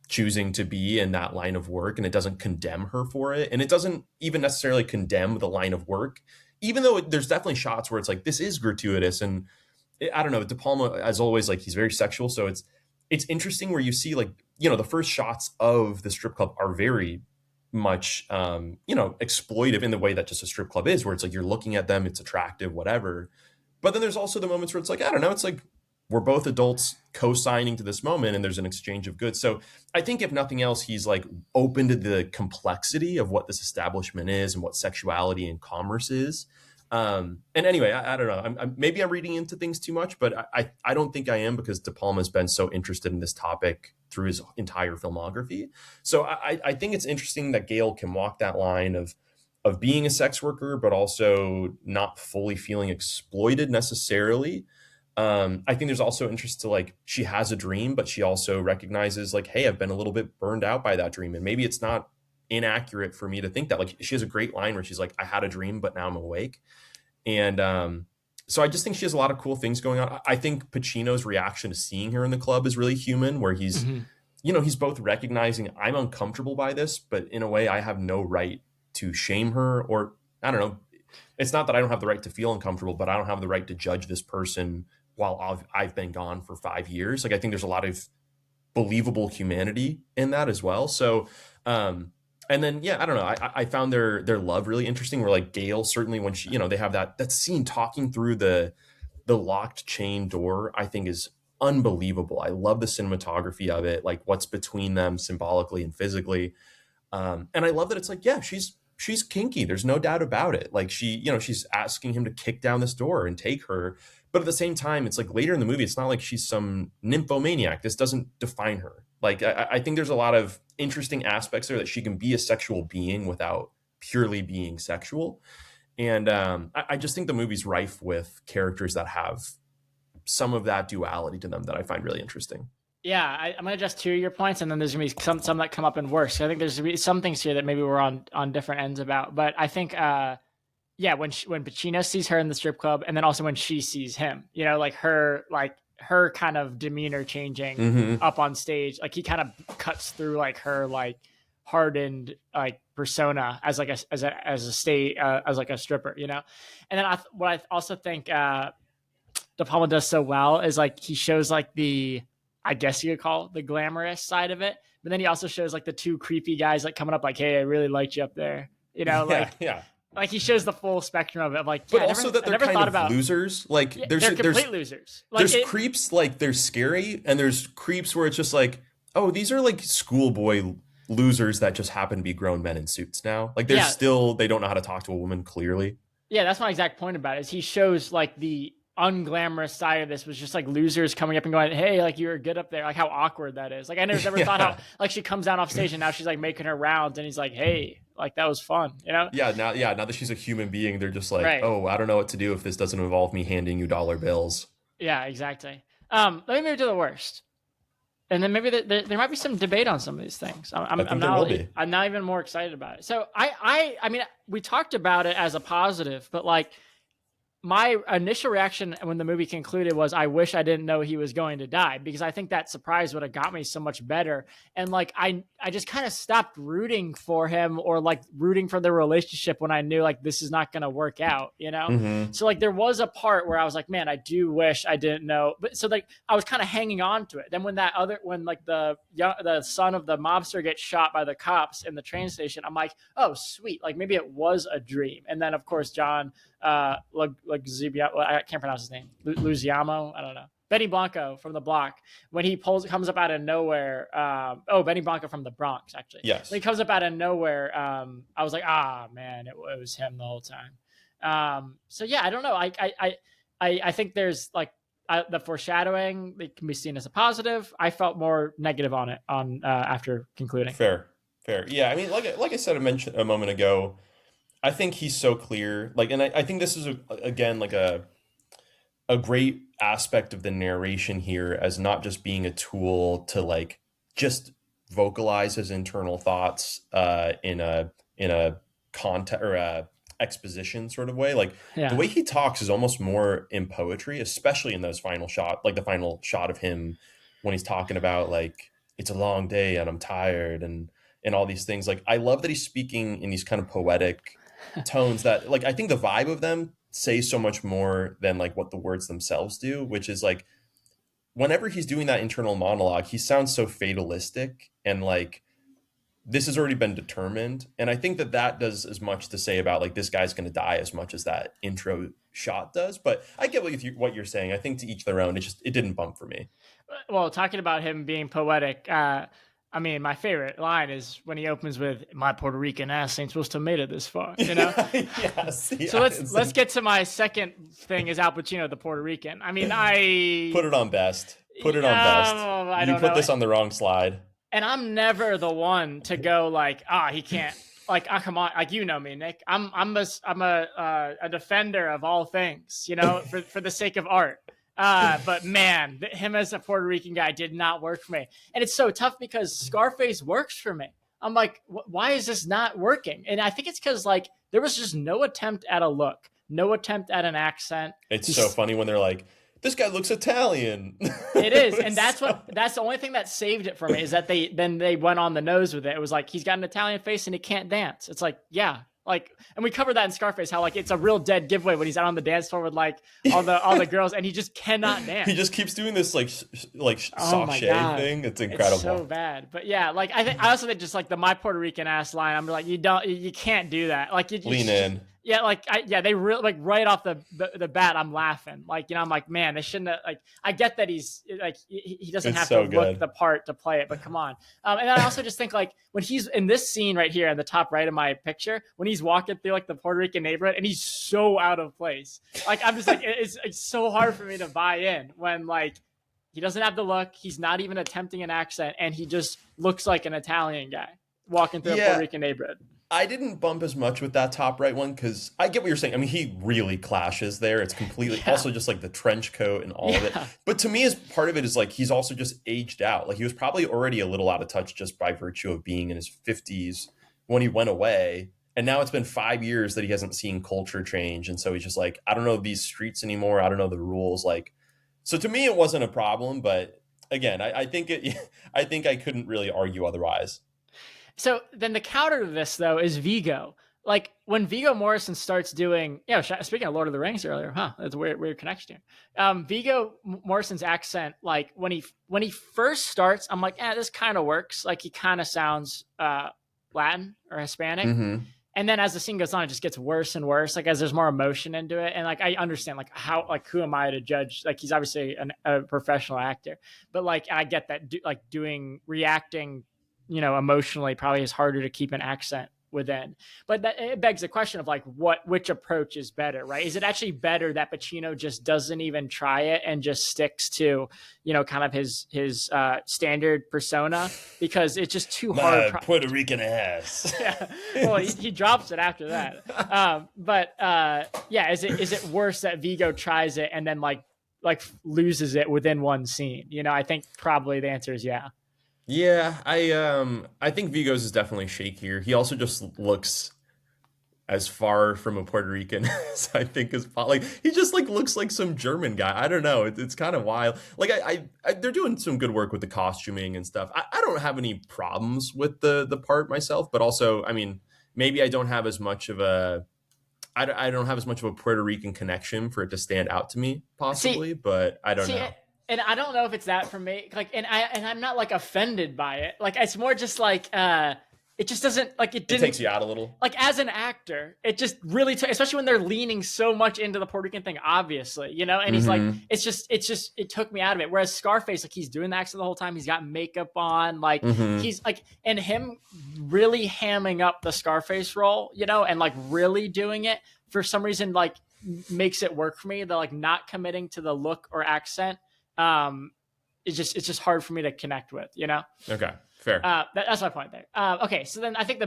choosing to be in that line of work, and it doesn't condemn her for it. And it doesn't even necessarily condemn the line of work, even though there's definitely shots where it's like, this is gratuitous. And I don't know, De Palma, as always, like, he's very sexual. So it's interesting where you see, like, the first shots of the strip club are very much, exploitive in the way that just a strip club is, where it's like, you're looking at them, it's attractive, whatever. But then there's also the moments where it's like, I don't know, it's like, we're both adults co-signing to this moment and there's an exchange of goods. So I think if nothing else, he's like open to the complexity of what this establishment is and what sexuality and commerce is. And anyway, I don't know, maybe I'm reading into things too much, but I don't think I am, because De Palma's been so interested in this topic through his entire filmography. So I think it's interesting that Gale can walk that line of being a sex worker, but also not fully feeling exploited necessarily. I think there's also interest to, like, she has a dream, but she also recognizes, like, hey, I've been a little bit burned out by that dream. And maybe it's not inaccurate for me to think that. Like, she has a great line where she's like, I had a dream, but now I'm awake. And so I just think she has a lot of cool things going on. I think Pacino's reaction to seeing her in the club is really human, where he's he's both recognizing I'm uncomfortable by this, but in a way I have no right to shame her, or I don't know. It's not that I don't have the right to feel uncomfortable, but I don't have the right to judge this person while I've been gone for 5 years. Like, I think there's a lot of believable humanity in that as well. So, and then, yeah, I don't know. I found their love really interesting. Where like Gail, certainly when she, they have that scene talking through the locked chain door, I think is unbelievable. I love the cinematography of it, like what's between them symbolically and physically. And I love that it's like, yeah, she's kinky. There's no doubt about it. Like she's asking him to kick down this door and take her. But at the same time, it's like later in the movie, it's not like she's some nymphomaniac. This doesn't define her. Like, I think there's a lot of interesting aspects there that she can be a sexual being without purely being sexual. And I just think the movie's rife with characters that have some of that duality to them that I find really interesting. Yeah, I'm gonna address two of your points, and then there's gonna be some that come up in worse. So I think there's gonna be some things here that maybe we're on different ends about. But I think, yeah, when Pacino sees her in the strip club, and then also when she sees him, like her kind of demeanor changing up on stage, like he kind of cuts through like her like hardened like persona as like as a state as like a stripper, and then what I also think De Palma does so well is like he shows like the, I guess you could call it the glamorous side of it, but then he also shows like the two creepy guys like coming up like, hey, I really liked you up there, yeah. Like he shows the full spectrum of it. Like, but also that they're kind of losers. Like, yeah, they're complete losers. Like, there's creeps like they're scary, and there's creeps where it's just like, oh, these are like schoolboy losers that just happen to be grown men in suits now. Like they're still, they don't know how to talk to a woman clearly. Yeah, that's my exact point about it. Is he shows like the unglamorous side of this was just like losers coming up and going, hey, like you were good up there. Like how awkward that is. Like I never thought how like she comes down off stage and now she's like making her rounds and he's like, hey, like that was fun, Yeah, now that she's a human being, they're just like, right. Oh, I don't know what to do if this doesn't involve me handing you dollar bills. Yeah, exactly. Let me move to the worst. And then maybe there might be some debate on some of these things. I'm now even more excited about it. So I mean, we talked about it as a positive, but like my initial reaction when the movie concluded was, I wish I didn't know he was going to die, because I think that surprise would have got me so much better. And like, I just kind of stopped rooting for him or like rooting for the relationship when I knew like, this is not going to work out, So like, there was a part where I was like, man, I do wish I didn't know. But so like, I was kind of hanging on to it. Then when like the son of the mobster gets shot by the cops in the train station, I'm like, oh, sweet. Like maybe it was a dream. And then of course, John, I can't pronounce his name. Luciamo, I don't know. Benny Blanco from The Block, when he comes up out of nowhere. Benny Blanco from The Bronx, actually. Yes. When he comes up out of nowhere, I was like, man, it was him the whole time. So yeah, I don't know. I think there's like the foreshadowing that can be seen as a positive. I felt more negative on it after concluding. Fair. Yeah, I mean, like I said, I mentioned a moment ago, I think he's so clear. Like, and I think this is again like a great aspect of the narration here, as not just being a tool to like just vocalize his internal thoughts in a content or a exposition sort of way. Like the way he talks is almost more in poetry, especially in those final shot, like the final shot of him when he's talking about like, it's a long day and I'm tired and all these things. Like, I love that he's speaking in these kind of poetic tones that, like, I think the vibe of them say so much more than like what the words themselves do, which is like, whenever he's doing that internal monologue, he sounds so fatalistic and like, this has already been determined. And I think that does as much to say about like, this guy's going to die as much as that intro shot does. But I get what you're saying. I think to each their own. It didn't bump for me. Well, talking about him being poetic, I mean, my favorite line is when he opens with, "My Puerto Rican ass ain't supposed to have made it this far," Yes. So let's get to my second thing is Al Pacino, the Puerto Rican. I mean, I put it on best. You put this on the wrong slide. And I'm never the one to go like, he can't. Like, come on, like, you know me, Nick. I'm a defender of all things, for the sake of art. But man, him as a Puerto Rican guy did not work for me. And it's so tough because Scarface works for me. I'm like, why is this not working? And I think it's because like there was just no attempt at a look, no attempt at an accent. It's so funny when they're like, this guy looks Italian. It is, and that's the only thing that saved it for me is that they went on the nose with it. It was like, he's got an Italian face and he can't dance. It's like, yeah. Like, and we covered that in Scarface, how like it's a real dead giveaway when he's out on the dance floor with like all the girls, and he just cannot dance. He just keeps doing this sachet thing. It's incredible. It's so bad. But yeah, like I also think just like the "my Puerto Rican ass" line, I'm like, you can't do that. Like you lean in. Yeah, they really like right off the bat, I'm laughing. Like, I'm like, man, they shouldn't have, like, I get that he's like, he doesn't have to look the part to play it, but come on. And I also just think like when he's in this scene right here in the top right of my picture, when he's walking through like the Puerto Rican neighborhood and he's so out of place, like, I'm just like, it's so hard for me to buy in when like, he doesn't have the look. He's not even attempting an accent, and he just looks like an Italian guy walking through a Puerto Rican neighborhood. I didn't bump as much with that top right one because I get what you're saying. I mean, he really clashes there. It's completely also just like the trench coat and all of it. But to me, as part of it is like he's also just aged out. Like he was probably already a little out of touch just by virtue of being in his 50s when he went away. And now it's been 5 years that he hasn't seen culture change. And so he's just like, I don't know these streets anymore. I don't know the rules. Like, so to me, it wasn't a problem. But again, I think I couldn't really argue otherwise. So then the counter to this, though, is Viggo. Like when Viggo Mortensen starts doing, speaking of Lord of the Rings earlier, that's a weird connection here. Viggo Mortensen's accent, like when he first starts, I'm like, this kind of works. Like he kind of sounds Latin or Hispanic. Mm-hmm. And then as the scene goes on, it just gets worse and worse. Like as there's more emotion into it, and like I understand, like who am I to judge? Like he's obviously a professional actor, but like I get that, reacting, emotionally probably is harder to keep an accent within. But it begs the question of like which approach is better, right? Is it actually better that Pacino just doesn't even try it and just sticks to, kind of his standard persona, because it's just too hard. Puerto Rican ass. Yeah. Well, he drops it after that. Is it worse that Viggo tries it and then like loses it within one scene? I think probably the answer is yeah. Yeah, I think Viggo's is definitely shakier. He also just looks as far from a Puerto Rican as I think is like he just like looks like some German guy. I don't know. It's kind of wild. Like I they're doing some good work with the costuming and stuff. I don't have any problems with the part myself, but also, I mean, maybe I don't have as much of a I don't have as much of a Puerto Rican connection for it to stand out to me, possibly, but I don't know. And I don't know if it's that for me. Like, and I'm not like offended by it. Like, it's more just like, it just doesn't like it didn't. It takes you out a little. Like as an actor, it just really, especially when they're leaning so much into the Puerto Rican thing, obviously, and he's like, it took me out of it. Whereas Scarface, like he's doing the accent the whole time. He's got makeup on, like he's like, and him really hamming up the Scarface role, and like really doing it for some reason, like makes it work for me. The like not committing to the look or accent. It's just hard for me to connect with, Okay, fair. That's my point there. Okay, so then I think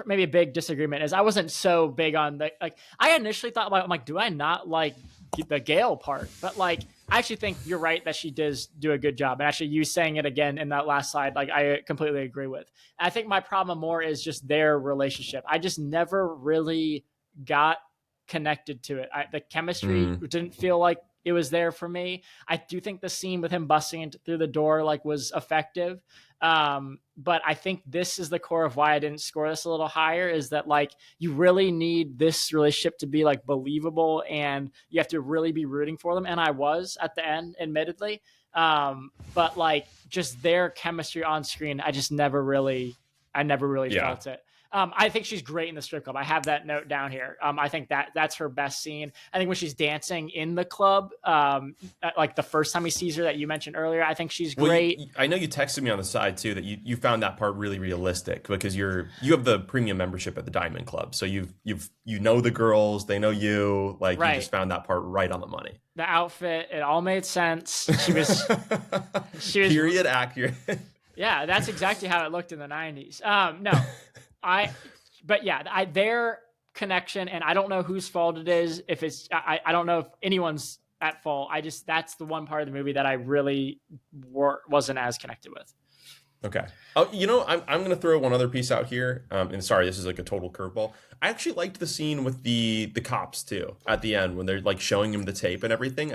maybe a big disagreement is I wasn't so big on I initially thought I'm like, do I not like the Gale part? But like, I actually think you're right that she does do a good job. And actually you saying it again in that last slide, like I completely agree with. And I think my problem more is just their relationship. I just never really got connected to it. The chemistry didn't feel like it was there for me. I do think the scene with him busting through the door was effective. But I think this is the core of why I didn't score this a little higher, is that you really need this relationship to be believable, and you have to really be rooting for them. And I was at the end, admittedly. But just their chemistry on screen, I never really felt it. I think she's great in the strip club. I have that note down here. I think that's her best scene. I think when she's dancing in the club, the first time he sees her that you mentioned earlier, I think she's great. Well, I know you texted me on the side too that you found that part really realistic because you have the premium membership at the Diamond Club, so you know the girls, they know you. Right. You just found that part right on the money. The outfit, it all made sense. She was period accurate. Yeah, that's exactly how it looked in the 90s. No. Their connection, and I don't know whose fault it is. If it's, I don't know if anyone's at fault. That's the one part of the movie that I really wasn't as connected with. Okay. Oh, I'm going to throw one other piece out here. And sorry, this is a total curveball. I actually liked the scene with the cops too at the end when they're showing him the tape and everything.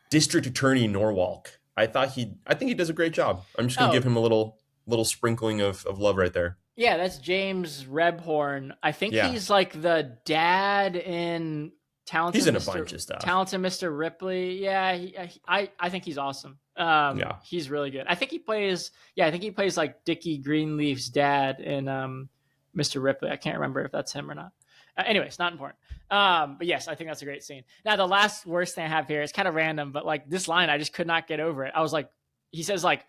District Attorney Norwalk. I think he does a great job. I'm just gonna give him a little sprinkling of love right there. Yeah, that's James Rebhorn. I think Yeah. he's like the dad in Talented He's in a bunch of stuff. Talented Mr. Ripley. Yeah, I think he's awesome. He's really good. I think he plays like Dickie Greenleaf's dad in Mr. Ripley. I can't remember if that's him or not. Anyways, not important. But yes, I think that's a great scene. Now, the last worst thing I have here is kind of random, but like this line, I just could not get over it. I was like, he says like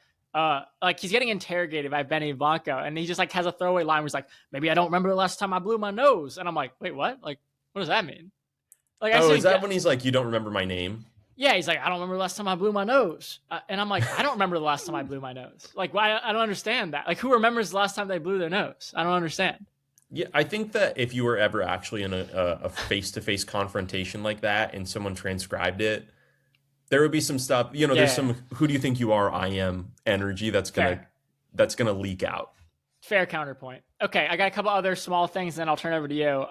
he's getting interrogated by Benny Blanco, and he just like has a throwaway line where he's like, maybe I don't remember the last time I blew my nose. And I'm like, wait, what? Like, what does that mean? Like, is that when he's like, you don't remember my name? Yeah, he's like, I don't remember the last time I blew my nose. And I'm like, I don't remember the last time I blew my nose. Like, why? I don't understand that. Like, who remembers the last time they blew their nose? I don't understand. Yeah, I think that if you were ever actually in a face-to-face confrontation like that and someone transcribed it, there would be some stuff, there's some who do you think you are, I am energy that's gonna leak out. Fair counterpoint. Okay, I got a couple other small things, then I'll turn over to you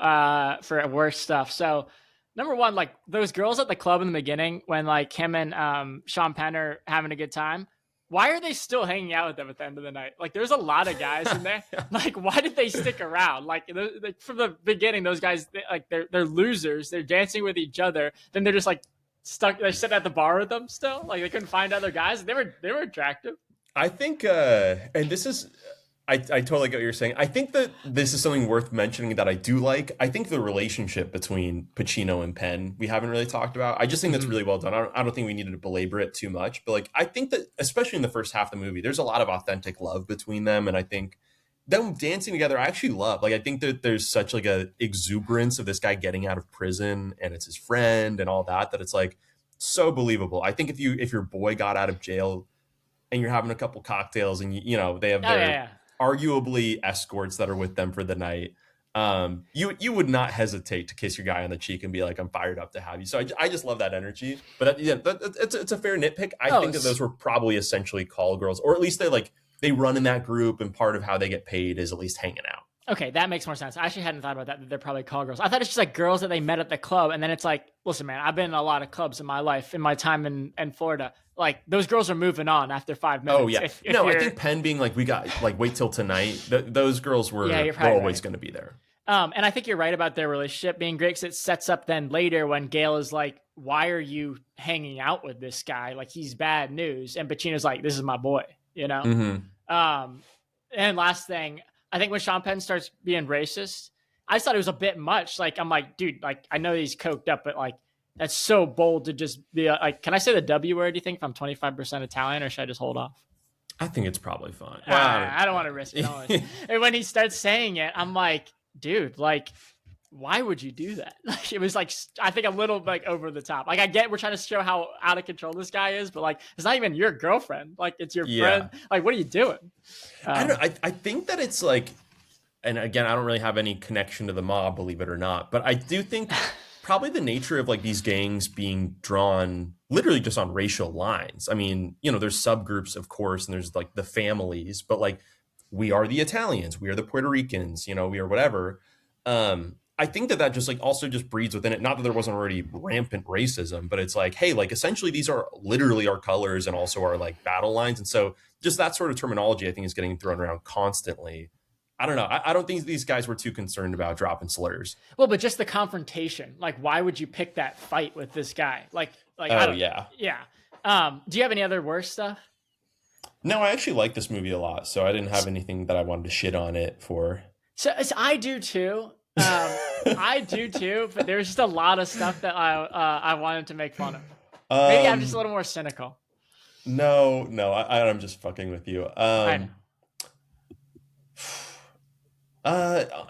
for worse stuff. So number one, like those girls at the club in the beginning when like him and Sean Penn are having a good time. Why are they still hanging out with them at the end of the night? Like, there's a lot of guys in there. Like, why did they stick around? Like from the beginning, those guys, they're losers. They're dancing with each other. Then they're just like stuck. They're sitting at the bar with them still. Like, they couldn't find other guys. They were attractive. I think, and this is, I totally get what you're saying. I think that this is something worth mentioning that I do like. I think the relationship between Pacino and Penn, we haven't really talked about. I just think that's really well done. I don't think we needed to belabor it too much. But like, I think that, especially in the first half of the movie, there's a lot of authentic love between them. And I think them dancing together, I actually love. Like, I think that there's such like a exuberance of this guy getting out of prison and it's his friend and all that it's like so believable. I think if your boy got out of jail and you're having a couple cocktails and they have their arguably escorts that are with them for the night, you would not hesitate to kiss your guy on the cheek and be like, I'm fired up to have you. So I just love that energy. But it's a fair nitpick. I think that those were probably essentially call girls, or at least they run in that group, and part of how they get paid is at least hanging out. Okay, that makes more sense. I actually hadn't thought about that they're probably call girls. I thought it's just like girls that they met at the club, and then it's like, listen, man, I've been in a lot of clubs in my life, in my time in Florida. Like, those girls are moving on after 5 minutes. Oh, yeah. I think Penn being like, we got, like, wait till tonight. Those girls were always going to be there. And I think you're right about their relationship being great, because it sets up then later when Gail is like, why are you hanging out with this guy? Like, he's bad news. And Pacino's like, this is my boy, Mm-hmm. And last thing, I think when Sean Penn starts being racist, I just thought it was a bit much. Like, I'm like, dude, like, I know he's coked up, but like, that's so bold to just be like, can I say the W word, do you think, if I'm 25% Italian, or should I just hold off? I think it's probably fine. I don't want to risk it. And when he starts saying it, I'm like, dude, like, why would you do that? Like, it was like, I think a little like over the top. Like, I get we're trying to show how out of control this guy is, but like, it's not even your girlfriend. Like, it's your friend. Like, what are you doing? I don't know. I think that it's like, and again, I don't really have any connection to the mob, believe it or not, but I do think probably the nature of like these gangs being drawn literally just on racial lines. I mean, there's subgroups, of course, and there's like the families, but like, we are the Italians, we are the Puerto Ricans, we are whatever. I think that just like also just breeds within it. Not that there wasn't already rampant racism, but it's like, hey, like essentially these are literally our colors and also our like battle lines. And so just that sort of terminology, I think, is getting thrown around constantly. I don't know. I don't think these guys were too concerned about dropping slurs. Well, but just the confrontation. Like, why would you pick that fight with this guy? Like. Oh, yeah. Yeah. Do you have any other worse stuff? No, I actually like this movie a lot, so I didn't have anything that I wanted to shit on it for. So I do too. I do too, but there's just a lot of stuff that I wanted to make fun of. Maybe I'm just a little more cynical. No, I'm just fucking with you. I know.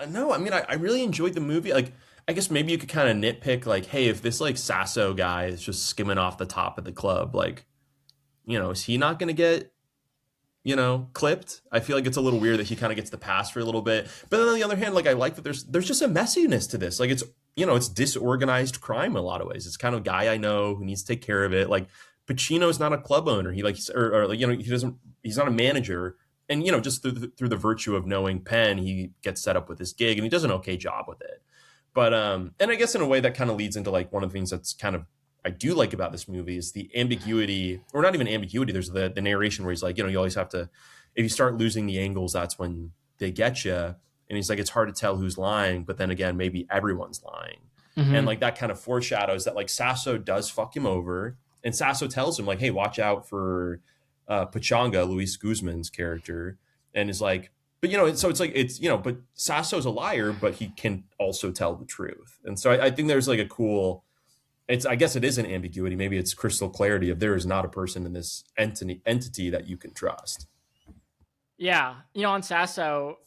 No, I mean, I really enjoyed the movie. Like, I guess maybe you could kind of nitpick, like, hey, if this like Sasso guy is just skimming off the top of the club, like, is he not going to get, clipped? I feel like it's a little weird that he kind of gets the pass for a little bit. But then on the other hand, like, I like that there's just a messiness to this. Like, it's, it's disorganized crime in a lot of ways. It's kind of a guy I know who needs to take care of it. Like, Pacino's not a club owner. He like, or he's not a manager. And, just through the virtue of knowing Penn, he gets set up with this gig and he does an okay job with it. But, and I guess in a way that kind of leads into like one of the things that's kind of I do like about this movie is the ambiguity, or not even ambiguity. There's the narration where he's like, you always have to, if you start losing the angles, that's when they get you. And he's like, it's hard to tell who's lying, but then again, maybe everyone's lying. Mm-hmm. And like that kind of foreshadows that like Sasso does fuck him over. And Sasso tells him like, hey, watch out for Pachanga, Luis Guzman's character. And is like, but so it's like, but Sasso's a liar, but he can also tell the truth. And so I think there's like a cool, I guess it is an ambiguity. Maybe it's crystal clarity of there is not a person in this entity that you can trust. Yeah. On Sasso,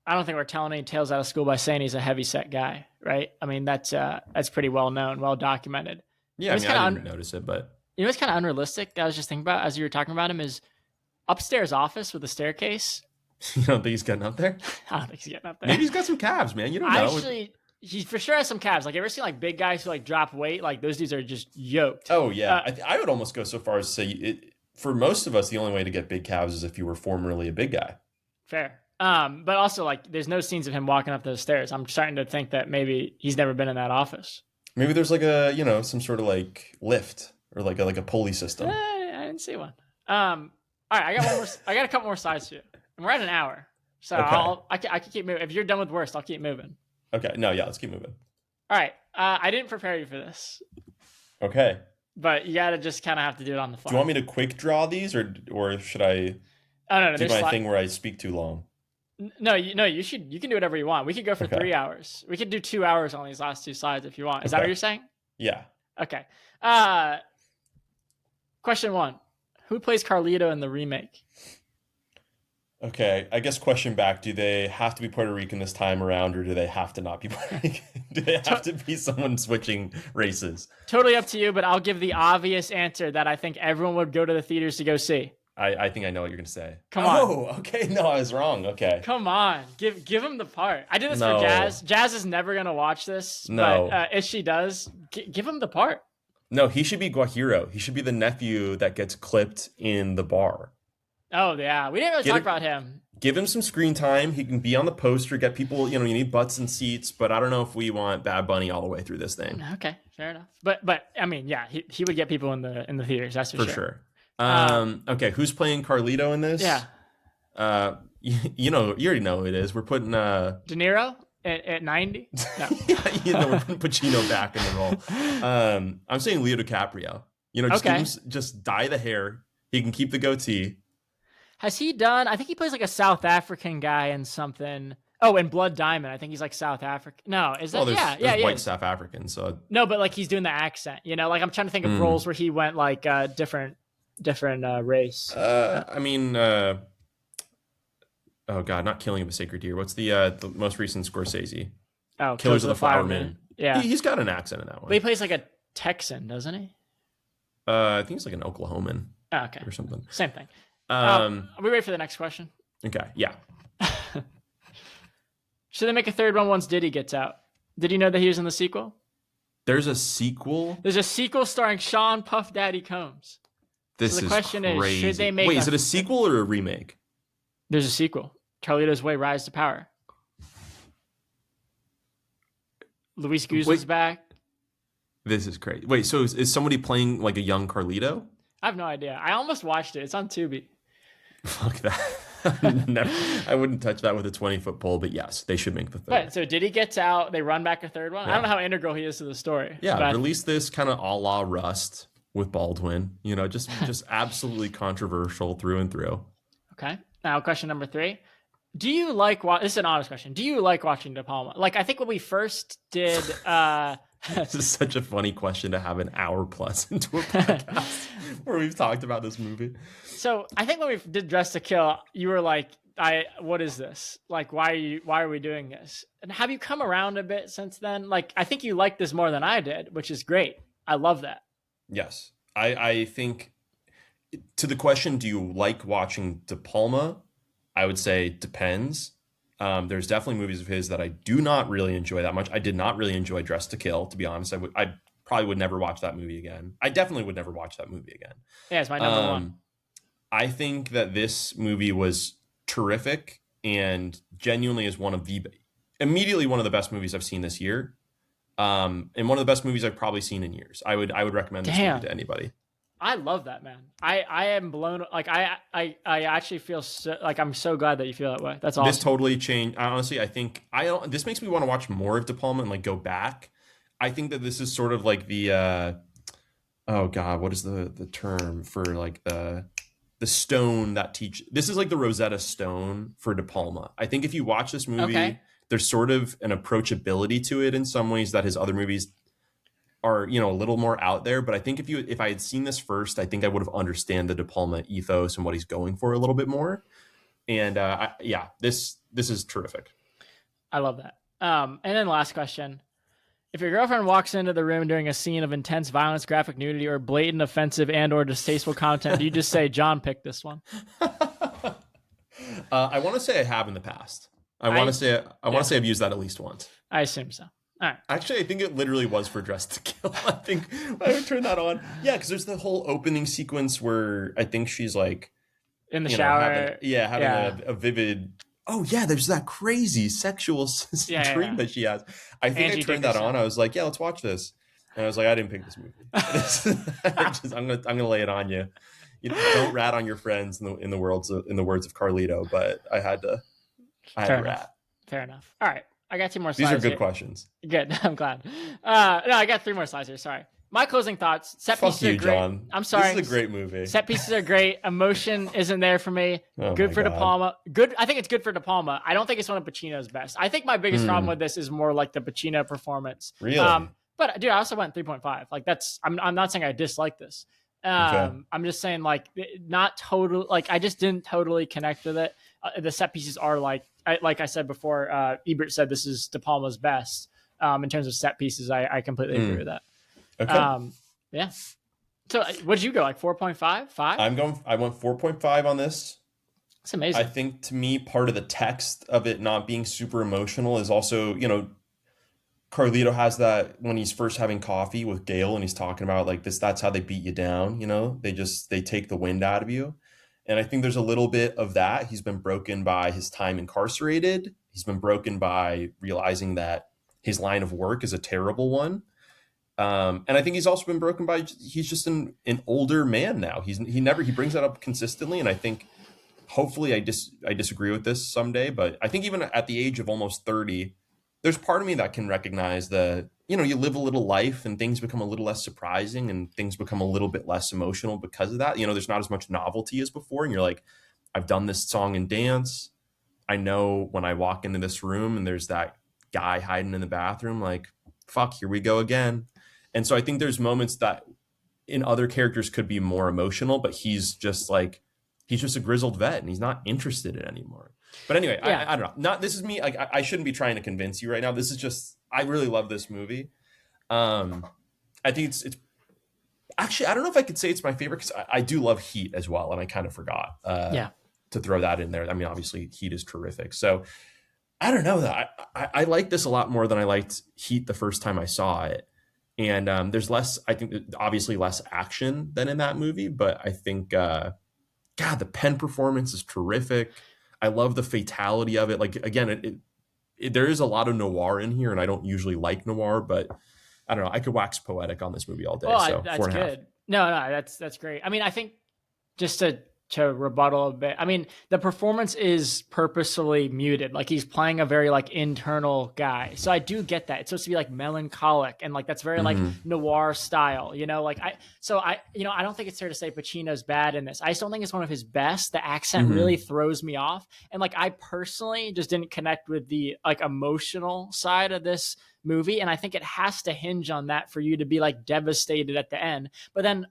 I don't think we're telling any tales out of school by saying he's a heavyset guy, right? I mean, that's pretty well known, well documented. Yeah, I didn't notice it, but what's kind of unrealistic that I was just thinking about as you were talking about him is upstairs office with a staircase. You don't think he's getting up there? I don't think he's getting up there. Maybe he's got some calves, man. You don't know. Actually, he for sure has some calves. Like, you ever seen like big guys who like drop weight? Like those dudes are just yoked. Oh yeah, I would almost go so far as to say for most of us, the only way to get big calves is if you were formerly a big guy. Fair. But also like there's no scenes of him walking up those stairs. I'm starting to think that maybe he's never been in that office. Maybe there's like a some sort of like lift or like a pulley system. I didn't see one. All right, I got one more. I got a couple more sides to you, and we're at an hour, so okay. I can keep moving. If you're done with worst, I'll keep moving. Okay. No, yeah, let's keep moving. All right. I didn't prepare you for this. Okay. But you got to just kind of have to do it on the fly. Do you want me to quick draw these, or should I? Oh no, do my thing where I speak too long. No, you should. You can do whatever you want. We could go for 3 hours. We could do 2 hours on these last two slides if you want. Is that what you're saying? Yeah. Okay. Question 1: Who plays Carlito in the remake? Okay, I guess question back: do they have to be Puerto Rican this time around, or do they have to not be Puerto Rican? Do they have to be someone switching races? Totally up to you, but I'll give the obvious answer that I think everyone would go to the theaters to go see. I think I know what you're going to say. Come on. Oh, okay. No, I was wrong. Okay. Come on. Give him the part. I did this for Jazz. Jazz is never going to watch this. No. But if she does, give him the part. No, he should be Guajiro. He should be the nephew that gets clipped in the bar. Oh, yeah. We didn't really talk about him. Give him some screen time. He can be on the poster, get people, you need butts and seats, but I don't know if we want Bad Bunny all the way through this thing. Okay, fair enough. But I mean, yeah, he would get people in the theaters, that's for sure. Okay, who's playing Carlito in this? Yeah. You already know who it is. We're putting De Niro at 90? No. We're putting Pacino back in the role. I'm saying Leo DiCaprio. Just dye the hair. He can keep the goatee. Has he done? I think he plays like a South African guy in something. Oh, in Blood Diamond, I think he's like South African. No, is that? There's white South African. So no, but like he's doing the accent. Like I'm trying to think of roles where he went like different race. I mean, oh god, not Killing of a Sacred Deer. What's the most recent Scorsese? Oh, Killers of the Flower Moon. Yeah, he's got an accent in that one. But he plays like a Texan, doesn't he? I think he's like an Oklahoman. Oh, okay, or something. Same thing. Are we ready for the next question? Okay, yeah. Should they make a third one once Diddy gets out? Did you know that he was in the sequel? There's a sequel? There's a sequel starring Sean Puff Daddy Combs. This so the question crazy. Is, should they make Wait, is it a sequel or a remake? There's a sequel. Carlito's Way, Rise to Power. Luis Guzman's back. This is crazy. Wait, so is somebody playing like a young Carlito? I have no idea. I almost watched it. It's on Tubi. Fuck that. Never, I wouldn't touch that with a 20-foot pole, but yes, they should make the third. Right, so Diddy gets out, they run back a third one. Yeah. I don't know how integral he is to the story. Yeah, release this kind of a la Rust with Baldwin. Just absolutely controversial through and through. Okay. Now, question number 3. Do you like this is an honest question. Do you like watching De Palma? Like, I think when we first did this is such a funny question to have an hour plus into a podcast where we've talked about this movie. So I think when we did Dress to Kill, you were like, what is this? Like, why are we doing this? And have you come around a bit since then? Like, I think you like this more than I did, which is great. I love that. Yes. I think to the question, do you like watching De Palma? I would say depends. There's definitely movies of his that I do not really enjoy that much. I did not really enjoy Dress to Kill, to be honest. I probably would never watch that movie again. I definitely would never watch that movie again. Yeah, it's my number one. I think that this movie was terrific and genuinely is immediately one of the best movies I've seen this year. And one of the best movies I've probably seen in years. I would recommend this movie to anybody. I love that, man. I am blown. Like I actually feel so, like I'm so glad that you feel that way. That's awesome. This totally changed. Honestly, I think this makes me want to watch more of De Palma and like go back. I think that this is sort of like the oh god, what is the term for like the stone that this is like the Rosetta Stone for De Palma. I think if you watch this movie, there's sort of an approachability to it in some ways that his other movies are, a little more out there. But I think if I had seen this first, I think I would have understand the De Palma ethos and what he's going for a little bit more. And this is terrific. I love that. And then last question. If your girlfriend walks into the room during a scene of intense violence, graphic nudity, or blatant offensive and or distasteful content, do you just say, John picked this one? I want to say I have in the past. I want to say I've used that at least once. I assume so. All right. Actually, I think it literally was for Dress to Kill. I think I would turn that on. Yeah, because there's the whole opening sequence where I think she's like in the shower. Having a vivid. Oh yeah, there's that crazy sexual dream that she has. I think I turned that on. I was like, yeah, let's watch this. And I was like, I didn't pick this movie. I'm gonna lay it on you. Don't rat on your friends in the words of Carlito, but I had to rat. Fair enough. All right. I got 2 more slides. These are good questions. Good. I'm glad. No, I got 3 more slides here. Sorry. My closing thoughts. Set pieces are great. John. I'm sorry. This is a great movie. Set pieces are great. Emotion isn't there for me. Good for De Palma. Good. I think it's good for De Palma. I don't think it's one of Pacino's best. I think my biggest problem with this is more like the Pacino performance. Really? But dude, I also went 3.5. Like I'm not saying I dislike this. I'm just saying like not total. Like I just didn't totally connect with it. The set pieces are like I said before, Ebert said this is De Palma's best in terms of set pieces. I completely agree with that. Okay. Yeah. So what'd you go, like 4.5, 5? I went 4.5 on this. It's amazing. I think to me, part of the text of it not being super emotional is also, Carlito has that when he's first having coffee with Gail and he's talking about like this, that's how they beat you down. They take the wind out of you. And I think there's a little bit of that. He's been broken by his time incarcerated. He's been broken by realizing that his line of work is a terrible one. And I think he's also been broken by, he's just an older man now. He brings that up consistently. And I think hopefully I disagree with this someday, but I think even at the age of almost 30, there's part of me that can recognize that, you live a little life and things become a little less surprising and things become a little bit less emotional because of that. There's not as much novelty as before. And you're like, I've done this song and dance. I know when I walk into this room and there's that guy hiding in the bathroom, like, fuck, here we go again. And so I think there's moments that in other characters could be more emotional, but he's just a grizzled vet and he's not interested in it anymore. But anyway, yeah. I don't know. This is me. Like, I shouldn't be trying to convince you right now. This is just, I really love this movie. I think it's actually, I don't know if I could say it's my favorite because I do love Heat as well. And I kind of forgot to throw that in there. I mean, obviously Heat is terrific. So I don't know that I like this a lot more than I liked Heat the first time I saw it. And there's less, I think obviously less action than in that movie, but I think, the Penn performance is terrific. I love the fatality of it. Like, again, there is a lot of noir in here, and I don't usually like noir, but I don't know. I could wax poetic on this movie all day. So that's good. No, that's great. I mean, I think just to rebuttal a bit, I mean, the performance is purposefully muted. Like he's playing a very like internal guy. So I do get that. It's supposed to be like melancholic and like that's very like noir style, like I don't think it's fair to say Pacino's bad in this. I just don't think it's one of his best. The accent really throws me off. And like I personally just didn't connect with the like emotional side of this movie. And I think it has to hinge on that for you to be like devastated at the end. But then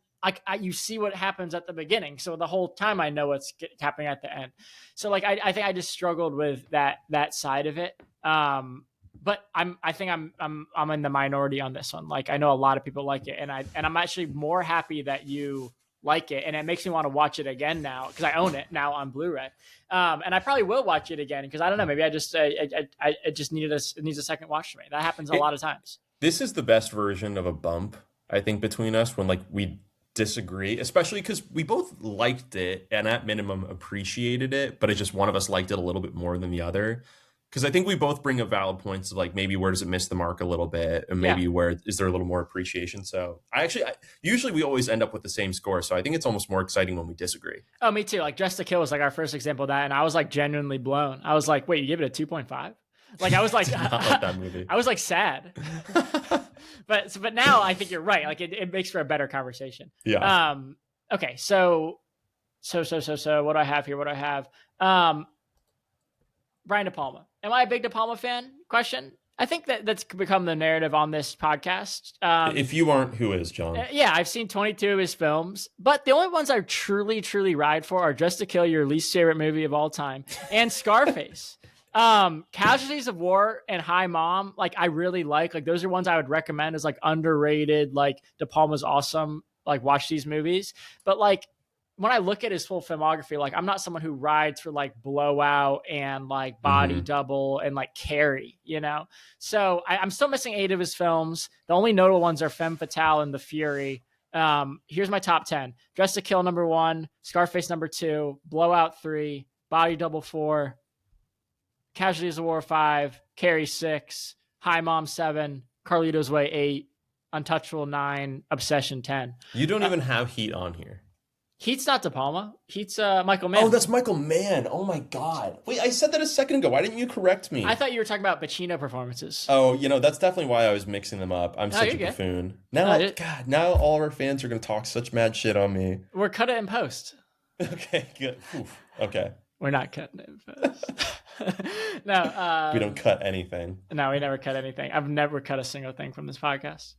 you see what happens at the beginning. So the whole time I know what's happening at the end. So like, I think I just struggled with that side of it. But I think I'm in the minority on this one. Like I know a lot of people like it and I'm actually more happy that you like it. And it makes me want to watch it again now because I own it now on Blu-ray. And I probably will watch it again because I don't know, maybe I just, it just needs a second watch for me. That happens a lot of times. This is the best version of a bump, I think, between us when like we disagree, especially because we both liked it and at minimum appreciated it, but it's just one of us liked it a little bit more than the other. because I think we both bring up valid points of like maybe where does it miss the mark a little bit, and maybe where is there a little more appreciation. So usually we always end up with the same score. So I think it's almost more exciting when we disagree. Oh, me too. Like Dressed to Kill was like our first example of that, and I was like genuinely blown. I was like, wait, you give it a 2.5? Like I was like, I like that movie. I was like sad. but now I think you're right. Like it makes for a better conversation. Yeah. Okay. So what do I have here? What do I have? Brian De Palma. Am I a big De Palma fan? Question. I think that's become the narrative on this podcast. If you aren't, who is, John? Yeah, I've seen 22 of his films, but the only ones I truly, truly ride for are Dressed to Kill, your least favorite movie of all time, and Scarface. Casualties of War and High Mom, like I really like those are ones I would recommend as like underrated, like De Palma's awesome, like watch these movies. But like when I look at his full filmography, like I'm not someone who rides for like Blowout and like Body Double and like Carrie, you know? So I'm still missing 8 of his films. The only notable ones are Femme Fatale and The Fury. Here's my top 10. Dressed to Kill number 1, Scarface number 2, Blowout 3, Body Double 4, Casualties of War 5, Carrie 6, High Mom 7, Carlito's Way 8, Untouchable 9, Obsession 10. You don't even have Heat on here. Heat's not De Palma. Heat's Michael Mann. Oh, that's Michael Mann. Oh my God. Wait, I said that a second ago. Why didn't you correct me? I thought you were talking about Pacino performances. Oh, that's definitely why I was mixing them up. I'm such a buffoon. Now, now all of our fans are going to talk such mad shit on me. We're cut it in post. Okay, good. Oof. Okay. We're not cutting it in post. No. We don't cut anything. No, we never cut anything. I've never cut a single thing from this podcast.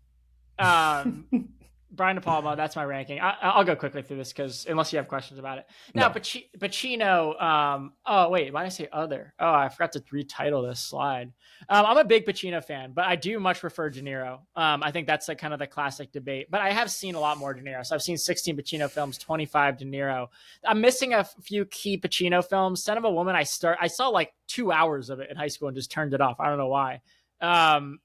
Brian De Palma, that's my ranking. I'll go quickly through this because unless you have questions about it. Now, Pacino. Oh, wait, why did I say other? Oh, I forgot to retitle this slide. I'm a big Pacino fan, but I do much prefer De Niro. I think that's like kind of the classic debate. But I have seen a lot more De Niro. So I've seen 16 Pacino films, 25 De Niro. I'm missing a few key Pacino films. Son of a Woman, I saw like 2 hours of it in high school and just turned it off. I don't know why.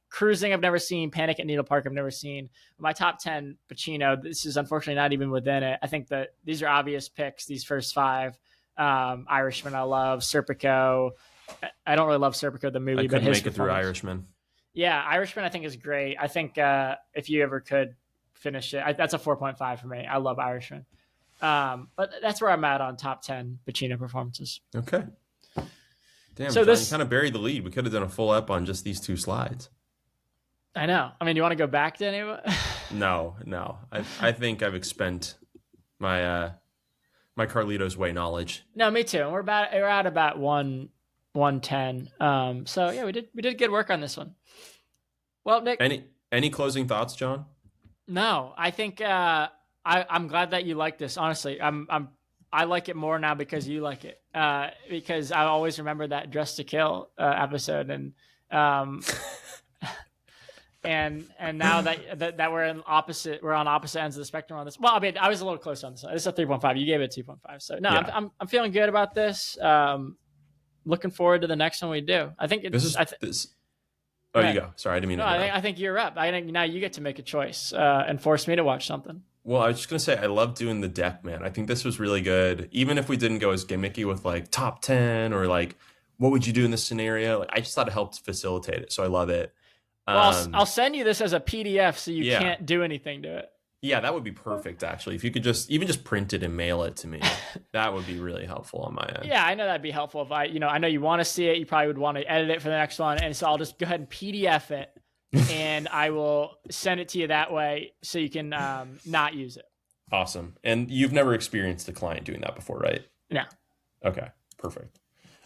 Cruising I've never seen, Panic at Needle Park I've never seen. My top 10 Pacino, this is unfortunately not even within it. I think that these are obvious picks, these first 5. Irishman I love, Serpico. I don't really love Serpico the movie, but his make it through Irishman. Yeah, Irishman I think is great. I think if you ever could finish it, that's a 4.5 for me. I love Irishman. But that's where I'm at on top 10 Pacino performances. Okay. Damn, so John, you kind of buried the lead. We could have done a full ep on just these 2 slides. I know. I mean, do you want to go back to any of it? No. I think I've expended my my Carlito's Way knowledge. No, me too. We're at about 110. So yeah, we did good work on this one. Well, Nick, any closing thoughts, John? No, I think I'm glad that you like this. Honestly, I like it more now because you like it. Because I always remember that Dressed to Kill episode, and and now that we're on opposite ends of the spectrum on this. Well, I mean, I was a little close on this. This is a 3.5. You gave it a 2.5. So no, yeah. I'm feeling good about this. Looking forward to the next one we do. I think it's this. Oh, you go. Sorry, I didn't mean to. I think you're up. I think now you get to make a choice and force me to watch something. Well, I was just going to say, I love doing the deck, man. I think this was really good. Even if we didn't go as gimmicky with like top 10 or like, what would you do in this scenario? Like, I just thought it helped facilitate it. So I love it. Well, I'll send you this as a PDF so you can't do anything to it. Yeah, that would be perfect, actually. If you could just print it and mail it to me, that would be really helpful on my end. Yeah, I know that'd be helpful. If I know you want to see it, you probably would want to edit it for the next one. And so I'll just go ahead and PDF it and I will send it to you that way so you can not use it. Awesome. And you've never experienced a client doing that before, right? No. Okay, perfect.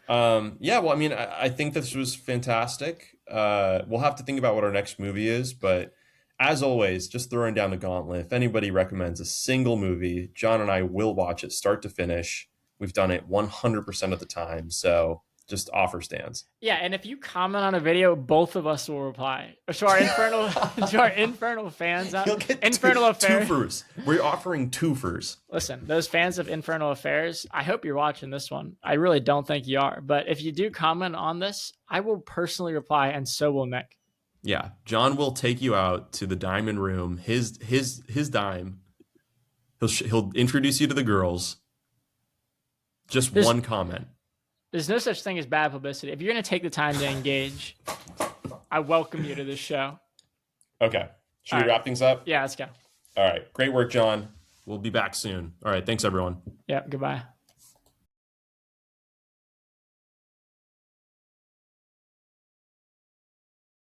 Yeah, well, I mean, I think this was fantastic. We'll have to think about what our next movie is, but as always, just throwing down the gauntlet. If anybody recommends a single movie, John and I will watch it start to finish. We've done it 100% of the time, so just offer stands. Yeah, and if you comment on a video, both of us will reply. To our infernal fans out. You'll get Infernal Affairs. Twofers. We're offering twofers. Listen, those fans of Infernal Affairs, I hope you're watching this one. I really don't think you are, but if you do comment on this, I will personally reply, and so will Nick. Yeah, John will take you out to the diamond room, his dime. He'll introduce you to the girls. Just one comment. There's no such thing as bad publicity. If you're going to take the time to engage, I welcome you to this show. Okay. Should we wrap things up? Yeah, let's go. All right. Great work, John. We'll be back soon. All right. Thanks, everyone. Yeah, goodbye.